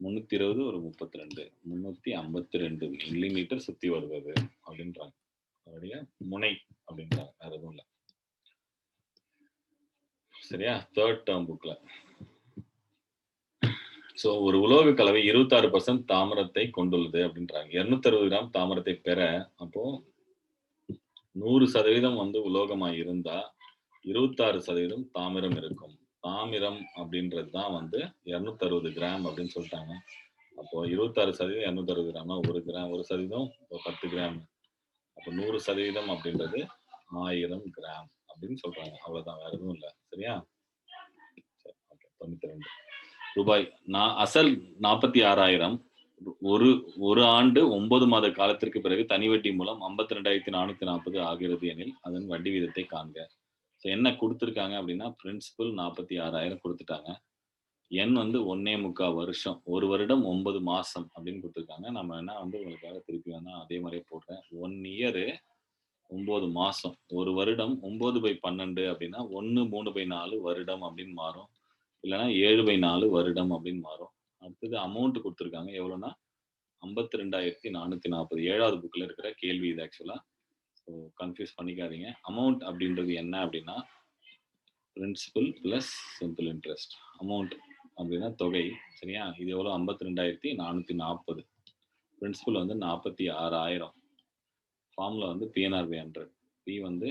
Speaker 1: 320 ஒரு 32 352 மில்லிமீட்டர் சுத்தி வருவது அப்படின்றாங்க. அதோடைய முனை அப்படின்றாங்க. வேற எதுவும் இல்ல. சரியா? தேர்ட் டேர்ம் புக்ல. சோ ஒரு உலோக கலவை 26% தாமிரத்தை கொண்டுள்ளது அப்படின்றாங்க. 260 கிராம் தாமிரத்தை பெற அப்போ 100% வந்து உலோகமா இருந்தா 26% தாமிரம் இருக்கும். தாமிரம் அப்படின்றது தான் வந்து 260 கிராம் அப்படின்னு சொல்லிட்டாங்க. அப்போ 26% 260 கிராம்னா 1 கிராம் 1% 10 கிராம். அப்போ 100% அப்படின்றது 1000 கிராம் அப்படின்னு சொல்றாங்க. அவ்வளவுதான், வேற எதுவும் இல்ல. சரியா? சரி, ஓகே. 92 ரூபாய். அசல் 46,000 ஒரு ஆண்டு 9 மாத காலத்திற்கு பிறகு தனி வட்டி மூலம் 52,440 ஆகிறது எனில் அதன் வட்டி வீதத்தை காண்க. என்ன கொடுத்துருக்காங்க அப்படின்னா பிரின்சிபல் 46,000 கொடுத்துட்டாங்க. எண் வந்து 1.25 வருஷம், 1 வருடம் 9 மாசம் அப்படின்னு கொடுத்துருக்காங்க. நம்ம என்ன வந்து உங்களுக்காக திருப்பி வேணா அதே மாதிரியே போடுறேன். 1 இயர் 9 மாசம், 1 வருடம் 9/12 அப்படின்னா 1/3/4 வருடம் அப்படின்னு மாறும். இல்லைன்னா 7/4 வருடம் அப்படின்னு மாறும். அடுத்தது அமௌண்ட் கொடுத்துருக்காங்க எவ்வளோன்னா 52,440. 7வது புக்ல இருக்கிற கேள்வி இது ஆக்சுவலா. ஸோ கன்ஃபியூஸ் பண்ணிக்காதீங்க. அமௌண்ட் அப்படின்றது என்ன அப்படின்னா principal plus simple interest. Amount அப்படின்னா தொகை. சரியா? இது எவ்வளோ? 52,440. பிரின்சிபல் வந்து 46,000. ஃபார்முலா வந்து PNR/100. பி வந்து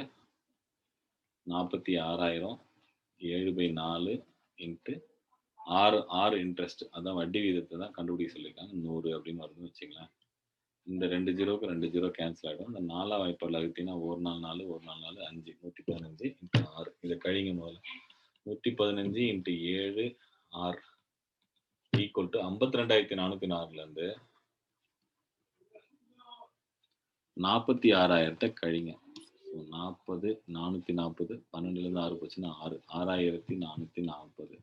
Speaker 1: 46,000 7/4 இன்ட்டு 6 இன்ட்ரெஸ்ட். அதான் வட்டி வீதத்தை தான் கண்டுபிடிக்க சொல்லியிருக்காங்க. 100 அப்படின்னு வருதுன்னு வச்சுக்கலாம். இந்த 2 ஜீரோக்கு 2 ஜீரோ கேன்சல் ஆகிடும். இந்த 4ஆம் வாய்ப்பாடில் அழுத்தினா 1 4 4 1 4 4 5 115 இன்ட்டு 6. இதை கழிங்க முதல்ல. 115 இன்ட்டு 7 6 ஈக்குவல் டு 52,404லேருந்து 46,000 கழிங்க. 40 440 12லேருந்து 6 போச்சுன்னா 6 6,440.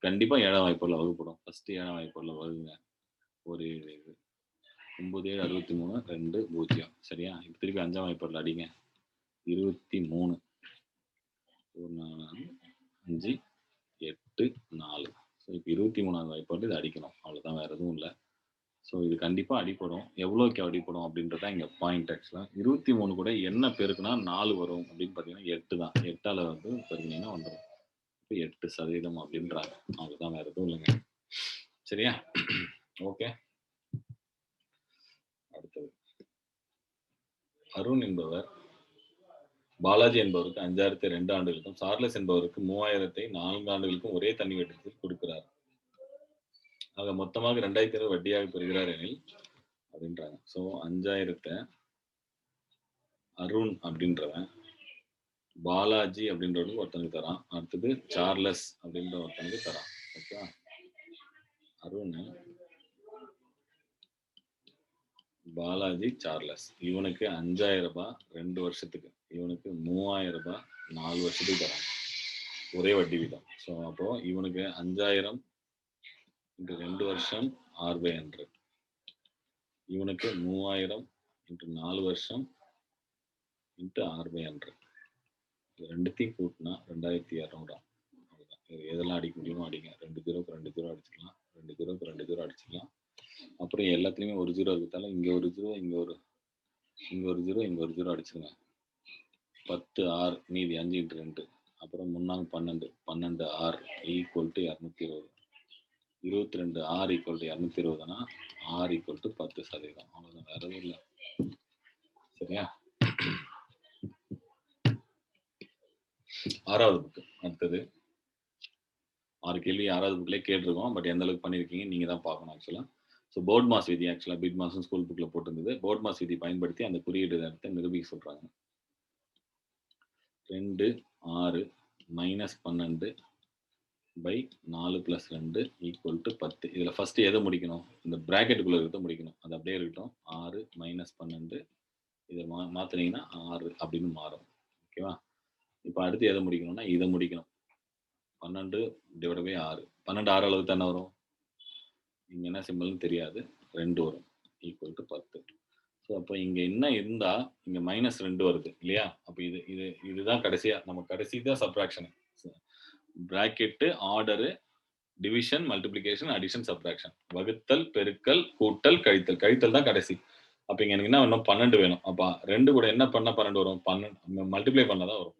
Speaker 1: கண்டிப்பா 7ஆம் வாய்ப்பாடில் வகுப்படும். ஃபர்ஸ்ட் 7ஆம் வாய்ப்பாடில் வகுங்க. ஒரு 9 7 63 2 0. சரியா? இப்போ திருப்பி 5ஆம் வாய்ப்பாடில் அடிங்க. 23 5 8 4. ஸோ இப்போ 23ஆவது வாய்ப்பாடு இது அடிக்கணும். அவ்வளோதான், வேற எதுவும் இல்லை. ஸோ இது கண்டிப்பாக அடிப்படும். எவ்வளோக்கு அடிப்படும் அப்படின்றத இங்கே பாயிண்ட். ஆக்சுவலாக 23 கூட என்ன பெருக்குனா 4 வரும் அப்படின்னு பார்த்தீங்கன்னா 8 தான். 8ஆல் வந்து பெருக்கினீங்கன்னா வந்துடும். இப்போ 8% அப்படின்றாங்க. அவ்வளோதான், வேற எதுவும் இல்லைங்க. சரியா? ஓகே. அடுத்தது அருண் என்பவர் பாலாஜி என்பவருக்கு 5,000 2 ஆண்டுகளுக்கும், சார்லஸ் என்பவருக்கு 3,000 4 ஆண்டுகளுக்கும் ஒரே தனி வட்டியில் கொடுக்கிறார். ஆக மொத்தமாக 2,500 வட்டியாக பெறுகிறார் எனில் அப்படின்றாங்க. ஸோ 5,000 அருண் அப்படின்றவன் பாலாஜி அப்படின்றவனுக்கு ஒருத்தனுக்கு தரான். அடுத்தது சார்லஸ் அப்படின்ற ஒருத்தனுக்கு தரான். ஓகே. அருண் பாலாஜி சார்லஸ் இவனுக்கு 5,000 ரூபாய் 2 வருஷத்துக்கு, இவனுக்கு 3,000 ரூபாய் 4 வருஷத்துக்கு தராங்க. ஒரே வட்டி வீதம். ஸோ அப்போ இவனுக்கு 5,000 இன்ட்டு 2 வருஷம் 6/100. இவனுக்கு 3,000 இன்ட்டு 4 வருஷம் இன்ட்டு 6/100. இது ரெண்டுத்தையும் கூட்டினா 2,200. அவ்வளோதான். எதெல்லாம் அடிக்க முடியுமோ அடிங்க. 2 ஜீரோக்கு 2 ஜீரோ அடிச்சுக்கலாம். 2 ஜீரோக்கு 2 ஜீரோ அடிச்சுக்கலாம். அப்புறம் எல்லாத்துலேயுமே ஒரு ஜீரோ இருக்கிறதால இங்கே ஒரு ஜீரோ, இங்கே ஒரு ஜீரோ, இங்கே ஒரு ஜீரோ அடிச்சுருங்க. 10 6 மீதி 5 இன்ட்டு 2. அப்புறம் 3 12 12 6 ஈக்குவல் டு 220. 22 6 ஈக்குவல் டு 220னா 6 ஈக்குவல் டு 10%. அவ்வளோதான், வேற எதுவும் இல்லை. சரியா? 6வது புக்கு. அடுத்தது 6 கேள்வி 6வது புக்லேயே கேட்டிருக்கோம். பட் எந்த அளவுக்கு பண்ணியிருக்கீங்க நீங்கள் தான் பார்க்கணும். ஆக்சுவலாக ஸோ போர்ட் மாஸ் விதி ஆக்சுவலாக பிட் மாஸும் ஸ்கூல் புக்கில் போட்டிருந்தது. போர்ட் மாஸ் விதி பயன்படுத்தி அந்த குறியீடு இடத்தை நிரூபிக்க சொல்கிறாங்க. 2 6 -12 பை 4 + 2 = 10. இதுல ஃபர்ஸ்ட் எதை முடிக்கணும்? இந்த பிராக்கெட்டுக்குள்ள இருக்கிறத முடிக்கணும். அது அப்படியே இருக்கட்டும். 6 - 12 இத மாத்துனீங்கன்னா 6 அப்படின்னு மாறும். ஓகேவா? இப்ப அடுத்து எதை முடிக்கணும்னா, இத முடிக்கணும். 12/6. 12 6 வகுத்தா என்ன வரும்? இங்க என்ன சிம்பல்னு தெரியாது. 2 வரும். = 10. ஸோ அப்ப இங்க என்ன இருந்தா, இங்க -2 வருது இல்லையா? அப்ப இதுதான் கடைசியா நம்ம கடைசி தான் subtraction. Bracket, order, division, multiplication, addition, subtraction. வகுத்தல், பெருக்கல், கூட்டல், கழித்தல். கழித்தல் தான் கடைசி. அப்ப இங்க எனக்கு என்ன வேணும்? 12 வேணும். அப்ப 2 கூட என்ன பண்ணா 12 வரும்? மல்டிப்ளை பண்ணா தான் வரும்.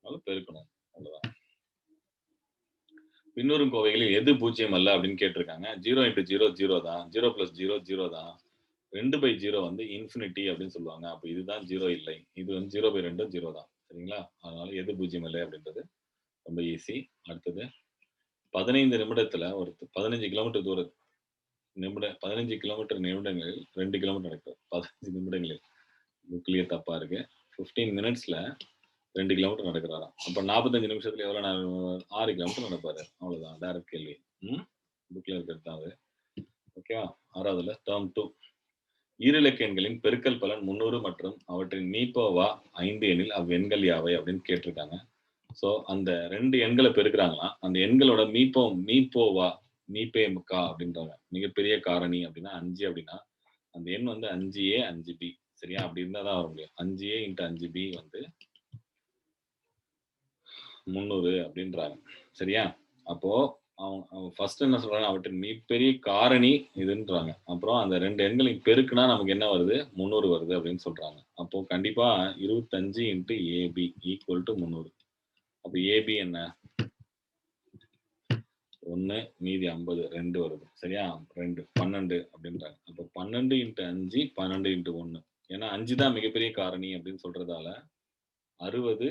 Speaker 1: அதனால பெருக்கணும். அவ்வளவுதான். பின்வரும் கோவைகளில் எது பூஜ்ஜியம் அல்ல அப்படின்னு கேட்டிருக்காங்க. 0 × 0 0 தான். 0 + 0 0 தான். 2/0 வந்து இன்ஃபினிட்டி அப்படின்னு சொல்லுவாங்க. அப்ப இதுதான் 0 இல்லை. இது வந்து 0/2 0 தான். சரிங்களா? அதனால எது பூஜ்ஜியம் இல்லை அப்படின்றது ரொம்ப ஈஸி. அடுத்தது 15 நிமிடத்துல ஒரு 15 கிலோமீட்டர் 15 கிலோமீட்டர் நிமிடங்களில் 2 கிலோமீட்டர் நடக்கும். 15 நிமிடங்களில் கிளியர் தப்பா இருக்கு. 15 மினிட்ஸ்ல 2 கிலோமீட்டர் நடக்கிறாராம். அப்ப 45 நிமிஷத்துல எவ்வளவு நேரம்? 6 கிலோமீட்டர் நடப்பாரு. அவ்வளவுதான். டைரக்ட் கேள்வி. புக்ல இருக்கிறது தான் அது. ஓகேவா? 6வதுல டேர்ம் 2. ஈரிலக்க எண்களின் பெருக்கல் பலன் 300 மற்றும் அவற்றின் மீப்போவா 5 எனில் அவ்வெண்கள் யாவை அப்படின்னு கேட்டிருக்காங்க. ஸோ அந்த 2 எண்களை பெருக்குறாங்களாம். அந்த எண்களோட மீப்போவா மீபேமுக்கா அப்படின்றாங்க. மிகப்பெரிய காரணி அப்படின்னா 5 அப்படின்னா அந்த எண் வந்து 5A 5B. சரியா? அப்படி இருந்தா தான் வர முடியும். 5A × 5B வந்து 300 அப்படின்றாங்க. சரியா? அப்போ அவங்க ஃபர்ஸ்ட் என்ன சொல்றாங்க? அவற்றின் மிகப்பெரிய காரணி இதுன்றாங்க. அப்புறம் அந்த 2 எண்களையும் பெருக்குனா நமக்கு என்ன வருது? 300 வருது அப்படின்னு சொல்றாங்க. அப்போ கண்டிப்பா 25 × AB = 300. அப்ப AB என்ன? 1 மீதி 50 2 வருது. சரியா? 2 12 அப்படின்றாங்க. அப்போ 12 × 5 12 × 1. ஏன்னா 5 தான் மிகப்பெரிய காரணி அப்படின்னு சொல்றதால 60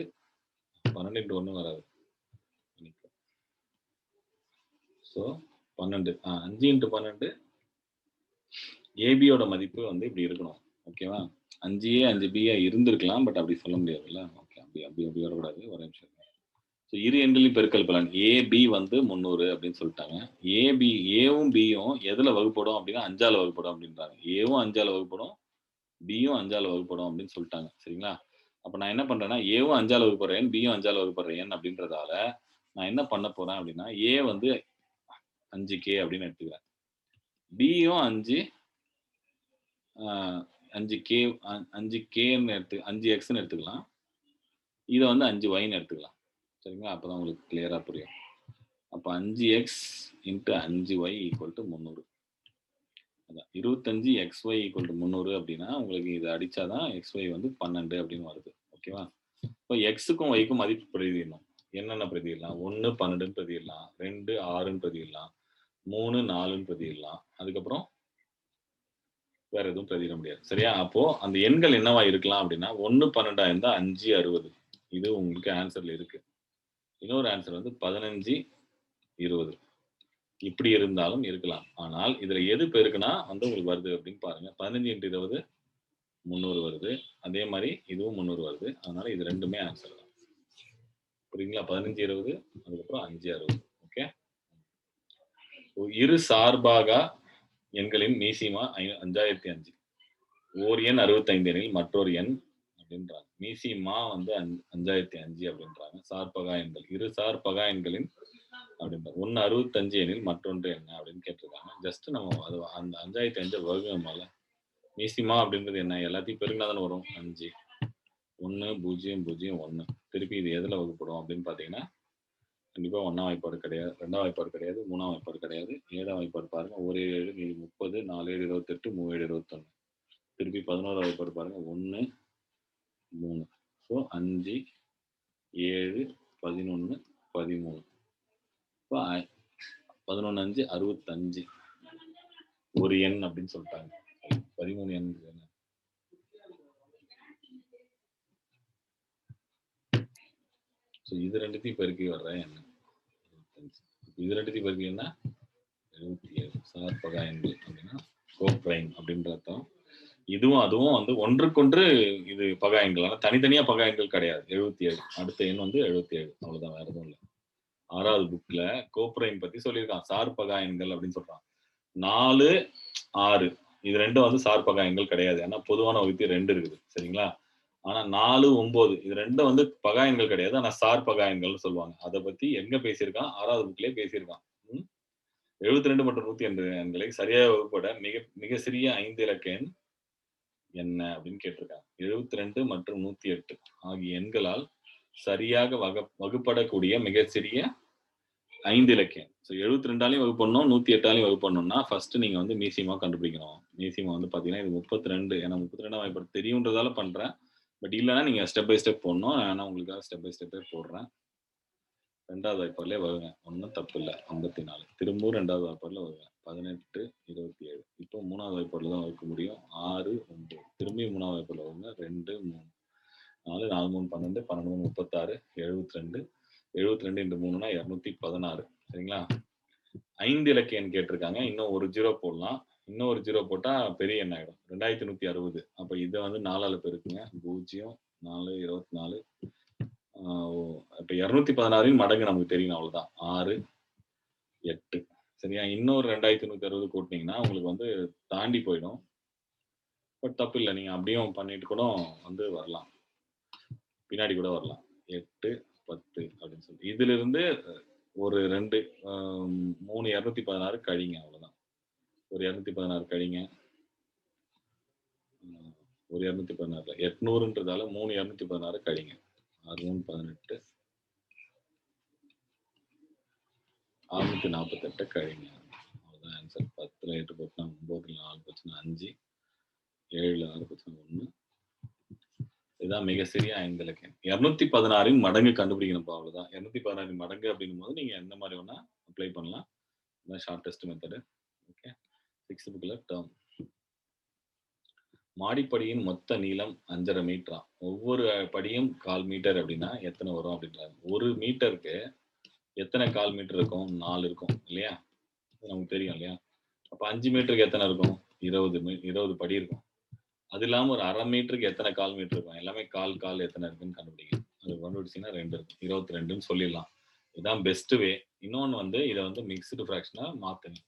Speaker 1: 12 × 1 வராது. ஸோ 12 5 × 12 ஏபியோட மதிப்பு வந்து இப்படி இருக்கணும். ஓகேவா? 5A 5B இருந்திருக்கலாம். பட் அப்படி சொல்ல முடியாதுல்ல. ஓகே. அப்படி வரக்கூடாது. ஒரு நிமிஷம். ஸோ இரு எண்களின் பெருக்கல் பலன் ஏபி வந்து 300 அப்படின்னு சொல்லிட்டாங்க. ஏவும் பியும் எதுல வகுப்படும் அப்படின்னா 5ஆல வகுப்படும் அப்படின்றாங்க. ஏவும் 5ஆல வகுப்படும், பியும் 5ஆல வகுப்படும் அப்படின்னு சொல்லிட்டாங்க. சரிங்களா? அப்ப நான் என்ன பண்றேன்னா ஏவும் 5ஆல வகுப்படுற எண், பியும் 5ஆல வகுப்படுற எண் அப்படின்றதால நான் என்ன பண்ண போறேன் அப்படின்னா ஏ வந்து 5K அப்படின்னு எடுத்துக்கிறேன். பியும் 5K 5Kன்னு 5Xன்னு எடுத்துக்கலாம். இதை வந்து 5Y எடுத்துக்கலாம். சரிங்களா? அப்பதான் உங்களுக்கு கிளியரா புரியும். அப்ப 5X × 5Y = 300. அதான் 25XY = 300 அப்படின்னா உங்களுக்கு இதை அடிச்சாதான் XY வந்து 12 அப்படின்னு வருது. ஓகேவா? இப்போ எக்ஸுக்கும் ஒய்க்கும் மதிப்பு பிரதியிடணும். என்னென்ன பிரதியிடலாம்? 1 12ன்னு பிரதியிடலாம், 2 6ன்னு பிரதியிடலாம், 3 4ன்னு பிரதியிடலாம். அதுக்கப்புறம் வேற எதுவும் பிரதியிட முடியாது. சரியா? அப்போ அந்த எண்கள் என்னவா இருக்கலாம் அப்படின்னா 1 12 இருந்தா 5 60. இது உங்களுக்கு ஆன்சர்ல இருக்கு. இன்னொரு ஆன்சர் வந்து 15 20. இப்படி இருந்தாலும் இருக்கலாம். ஆனால் இதுல எது பெருக்குனா வந்து உங்களுக்கு வருது அப்படின்னு பாருங்க. 15 × 20 300 வருது. அதே மாதிரி இதுவும் 300 வருது. அதனால இது ரெண்டுமே ஆன்சர் தான். புரியுங்களா? 15 20 அதுக்கப்புறம் 5 60. ஓகே. இரு சார்பாக எண்களின் மீசிமா 5005. ஓர் எண் 65 எனில் மற்றொரு எண் அப்படின்றாங்க. மீசிமா வந்து 5005 அப்படின்றாங்க. சார்பகா எண்கள் இரு சார்பகா எண்களின் அப்படின்றாங்க. 1 65 எனில் மற்றொன்று என்ன அப்படின்னு கேட்டிருக்காங்க. ஜஸ்ட் நம்ம அது அந்த 5005 வகுக்கணும்ல. மீசிமா அப்படின்றது என்ன? எல்லாத்தையும் பெருக்கினா தானே வரும். 5 1 0 0 1. திருப்பி இது எதுல வகுப்படும் அப்படின்னு பாத்தீங்கன்னா கண்டிப்பா 1ஆம் வாய்ப்பாடு கிடையாது, 2ஆம் வாய்ப்பாடு கிடையாது, 3ஆம் வாய்ப்பாடு கிடையாது. 7ஆம் வாய்ப்பாடு பாருங்க. 1 7 மீதி 30 4 7 28 3 7 21. திருப்பி 11ஆம் வாய்ப்பாடு பாருங்க. 1 3. ஸோ 5 7 11 13. இப்போ 11 5 65 ஒரு எண் அப்படின்னு சொல்லிட்டாங்க. 13 எண். ஸோ இது ரெண்டுத்தையும் பெருக்கி வர்ற எண். இது ரெண்டுத்தையும் பெருக்கி என்ன? 77. சார்பகா எண்கள் அப்படின்னா கோப்ரைம் அப்படின்ற அர்த்தம். இதுவும் அதுவும் வந்து ஒன்றுக்கொன்று இது பகா எண்கள். ஆனால் தனித்தனியா பகா எண்கள் கிடையாது. 77. அடுத்த எண் வந்து 77. அவ்வளவுதான். வேற எதுவும் இல்லை. 6வது புக்ல கோப்ரைம் பத்தி சொல்லியிருக்கான். சார்பகா எண்கள் அப்படின்னு சொல்றான். 4, 6 இது 2ம் வந்து சார்பகா எண்கள் கிடையாது. ஏன்னா பொதுவான வகுத்தி 2 இருக்குது. சரிங்களா? ஆனா 4, 9 இது 2ம் வந்து பகா எண்கள் கிடையாது. ஆனா சார்பகா எண்கள்னு சொல்லுவாங்க. அத பத்தி எங்க பேசியிருக்கான்? 6வது புக்லயே பேசியிருக்கான். ம். 72 மற்றும் 102 எண்களை சரியாக வகுப்பட மிக மிக சிறிய 5 இலக்க எண் என்ன? அப்படின்னு கேட்டிருக்காங்க. 72 மற்றும் 108 ஆகிய எண்களால் சரியாக வகுப்படக்கூடிய மிகச் சிறிய 5 இலக்க எண். ஸோ 72ஆலயும் வகுப்படணும், 108ஆலயும் வகுப்படணும்னா, ஃபர்ஸ்ட் நீங்க வந்து மீசிமா கண்டுபிடிக்கணும். மீசிமா வந்து பார்த்தீங்கன்னா, இது 32 ஏன்னா 32ஆம் வாய்ப்பாடு தெரியுன்றதால பண்றேன். பட் இல்லன்னா நீங்க ஸ்டெப் பை ஸ்டெப் போடணும். நான் உங்களுக்காக ஸ்டெப் பை ஸ்டெப்பே போடுறேன். 2வது வாய்ப்பாடுலயே வகுங்க. ஒண்ணும் தப்பில்ல. 54 திரும்பவும் 2வது வாய்ப்பாடுல வகுங்க. 18, 27 இப்போ 3வது வாய்ப்பாடுல தான் வகுக்க முடியும். 6, 9 திரும்பியும் 3வது வாய்ப்பாடுல வகுங்க. 2, 3 4, 4, 3 12, 12, 3 36, 72 72 இன்டு 3னா 216 சரிங்களா? 5 இலக்க எண் கேட்டிருக்காங்க. இன்னும் ஒரு 0 போடலாம். இன்னும் ஒரு 0 போட்டா பெரிய எண் ஆயிடும். 2160 அப்ப இத வந்து 4ஆல பெருக்குங்க. 0, 4, 24 இப்ப 216ன் மடங்கு நமக்கு தெரியணும் அவ்வளவுதான். 6, 8 சரியா? இன்னொரு 2160 கூட்டுனீங்கன்னா, உங்களுக்கு வந்து தாண்டி போயிடும். பட் தப்பில்ல. நீங்க அப்படியும் பண்ணிட்டு கூட வந்து வரலாம். பின்னாடி கூட வரலாம். 8, 10 அப்படின்னு சொல்லி. இதிலிருந்து ஒரு 2 3 216 கழிங்க அவ்வளவுதான். ஒரு 216 கழிங்க. ஒரு 216 800ன்றதால 3 216 கழிங்க. 6, 3 18 648 கழிங்க. அவ்வளவுதான் ஆன்சர். 10ல 8 போச்சுனா 9ல 4 போச்சுனா 5 7ல 6 போச்சுனா 1 இதுதான் மிக சிறிய 5 இலக்க எண். 216ன் மடங்கு கண்டுபிடிக்கணும்ப்பா அவ்வளவுதான். 216ன் மடங்கு அப்படிங்கும்போது நீங்க எந்த மாதிரி வேணா அப்ளை பண்ணலாம். இதான் ஷார்ட்டஸ்ட் மெத்தடு. ஓகே. 6th புக்ல டேர்ம். மாடிப்படியின் மொத்த நீளம் 5½ மீட்டராம். ஒவ்வொரு படியும் 1/4 மீட்டர் அப்படின்னா எத்தனை வரும் அப்படின்றாங்க. 1 மீட்டருக்கு எத்தனை 1/4 மீட்டர் இருக்கும்? 4 இருக்கும் இல்லையா? நமக்கு தெரியும் இல்லையா? அப்ப 5 மீட்டருக்கு எத்தனை இருக்கும்? 20 படி இருக்கும். அது இல்லாம ஒரு 1/2 மீட்டருக்கு எத்தனை 1/4 மீட்டர் இருக்கும்? எல்லாமே 1/4 எத்தனை இருக்குன்னு கண்டுபிடிக்கணும். அது கண்டுபிடிச்சீங்கன்னா 2 இருக்கும். 22ன்னு சொல்லிடலாம். இதுதான் பெஸ்ட் வே. இன்னொன்னு வந்து இத வந்து மிக்ஸ்டு ஃபிராக்ஷனா மாத்துங்க.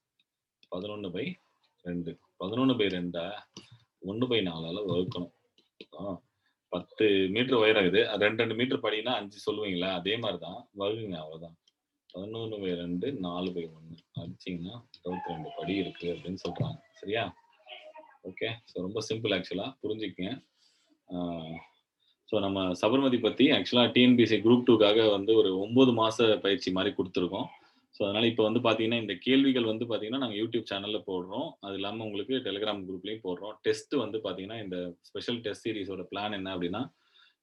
Speaker 1: 11/2 11/2 1/4ஆல வகுக்கணும். 10 மீட்டர் உயரம் இது. 2 மீட்டர் படினா 5 சொல்லுவீங்களா? அதே மாதிரி தான். வகுங்க அவ்வளவுதான். 11/2 4/1 அடிச்சீங்கன்னா 22 படி இருக்கு அப்படின்னு சொல்றாங்க. சரியா? ஓகே. ஸோ ரொம்ப சிம்பிள் ஆக்சுவலா. புரிஞ்சுக்கங்க. ஸோ நம்ம சபர்மதி பத்தி ஆக்சுவலா டிஎன்பிஎஸ்சி குரூப் 2க்காக வந்து ஒரு 9 மாச பயிற்சி மாதிரி குடுத்துருக்கோம். ஸோ அதனால இப்ப வந்து பார்த்தீங்கன்னா, இந்த கேள்விகள் வந்து பார்த்தீங்கன்னா, நாங்க யூடியூப் சேனல்ல போடுறோம். அது இல்லாம உங்களுக்கு டெலிகிராம் குரூப்லயும் போடுறோம். டெஸ்ட் வந்து பார்த்தீங்கன்னா, இந்த ஸ்பெஷல் டெஸ்ட் சீரிஸோட பிளான் என்ன அப்படின்னா,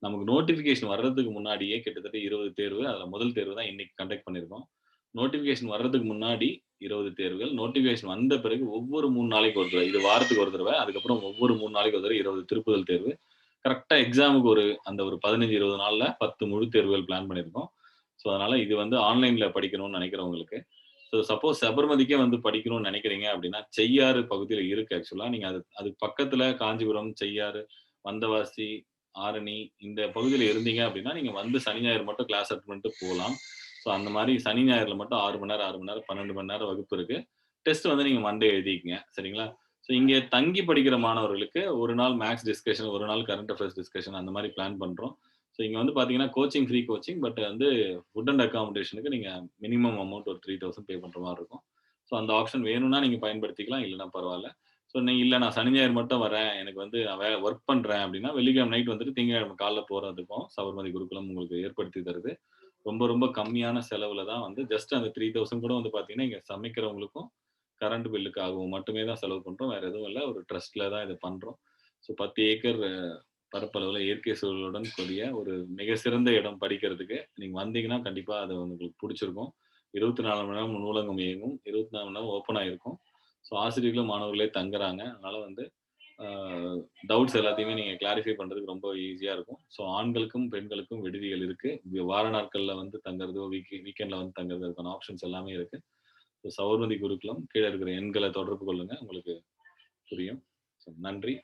Speaker 1: நமக்கு நோட்டிஃபிகேஷன் வர்றதுக்கு முன்னாடியே கிட்டத்தட்ட 20 தேர்வு. அதுல முதல் தேர்வு தான் இன்னைக்கு கண்டக்ட் பண்ணியிருக்கோம். நோட்டிஃபிகேஷன் வர்றதுக்கு முன்னாடி 20 தேர்வுகள். நோட்டிஃபிகேஷன் வந்த பிறகு ஒவ்வொரு 3 நாளைக்கு ஒரு தடவை. இது வாரத்துக்கு ஒரு தடவை. அதுக்கப்புறம் ஒவ்வொரு 3 நாளைக்கு ஒரு தடவை 20 திருப்புதல் தேர்வு. கரெக்ட்டா எக்ஸாமுக்கு ஒரு 15, 20 நாள்ல 10 முழு தேர்வுகள் பிளான் பண்ணியிருக்கோம். ஸோ அதனால இது வந்து ஆன்லைன்ல படிக்கணும்னு நினைக்கிறவங்களுக்கு. ஸோ சப்போஸ் சபர்மதிக்கே வந்து படிக்கணும்னு நினைக்கிறீங்க அப்படின்னா, செய்யாறு பகுதியில இருக்கு ஆக்சுவலா. நீங்க அதுக்கு பக்கத்துல காஞ்சிபுரம், செய்யாறு, வந்தவாசி, ஆரணி இந்த பகுதியில இருந்தீங்க அப்படின்னா, நீங்க வந்து சனி, ஞாயிறு மட்டும் கிளாஸ் அட்டெண்ட் பண்ணிட்டு போலாம். ஸோ அந்த மாரி சனி, ஞாயிறுல மட்டும் 6 மணி நேரம், 6 மணி நேரம், 12 மணி நேரம் வகுப்பு இருக்கு. டெஸ்ட் வந்து நீங்க மண்டே எழுதிக்கங்க. சரிங்களா? ஸோ இங்க தங்கி படிக்கிற மாணவர்களுக்கு ஒரு நாள் மேத்ஸ் டிஸ்கஷன், ஒரு நாள் கரண்ட் அஃபேர்ஸ் டிஸ்கஷன் அந்த மாரி பிளான் பண்றோம். ஸோ இங்க வந்து பார்த்தீங்கன்னா, கோச்சிங் ஃப்ரீ கோச்சிங். பட் வந்து ஃபுட் அண்ட் அக்காமடேஷனுக்கு நீங்க மினிமம் அமௌண்ட் ஒரு 3000 பே பண்ற மாரி இருக்கும். ஸோ அந்த ஆப்ஷன் வேணும்னா நீங்க பயன்படுத்திக்கலாம். இல்லன்னா பரவால்ல. ஸோ நீ இல்ல நான் சனி, ஞாயிறு மட்டும் வரேன். எனக்கு வந்து நான் வொர்க் பண்றேன் அப்படின்னா, வெள்ளிக்கிழமை நைட் வந்துட்டு திங்கட்கிழமை காலைல போறதுக்கும் சபர்மதி குருகுலம் உங்களுக்கு ஏற்படுத்தி தருது. ரொம்ப ரொம்ப கம்மியான செலவுல தான் வந்து ஜஸ்ட் அந்த 3000 கூட வந்து பார்த்தீங்கன்னா, இங்க சமைக்கிறவங்களுக்கும், கரண்ட் பில்லுக்காகவும் மட்டுமே தான் செலவு பண்றோம். வேற எதுவும் இல்ல. ஒரு ட்ரஸ்ட்ல தான் இத பண்றோம். ஸோ 10 ஏக்கர் பரப்பளவுல இயற்கை சூழலுடன் கூடிய ஒரு மிக சிறந்த இடம் படிக்கிறதுக்கு. நீங்க வந்தீங்கன்னா, கண்டிப்பா அது உங்களுக்கு புடிச்சிருக்கும். 24 மணி நேரம் நூலகம் இயங்கும். 24 மணி நேரம் ஓப்பனா இருக்கும். ஸோ ஆசிரியர்களும், மாணவர்களே தங்குறாங்க. அதனால வந்து அ டவுட்ஸ் எல்லாத்தையுமே நீங்க கிளாரிஃபை பண்றதுக்கு ரொம்ப ஈஸியா இருக்கும். ஸோ ஆண்களுக்கும், பெண்களுக்கும் விடுதிகள் இருக்கு. வார நாட்கள்ல வந்து தங்குறது, வீக்கெண்ட்ல வந்து தங்குறது அதுக்கான ஆப்ஷன்ஸ் எல்லாமே இருக்கு. ஸோ சபர்மதி குருகுலம் கீழ இருக்கிற எண்கள தொடர்பு கொள்ளுங்க. உங்களுக்கு புரியும். ஸோ நன்றி.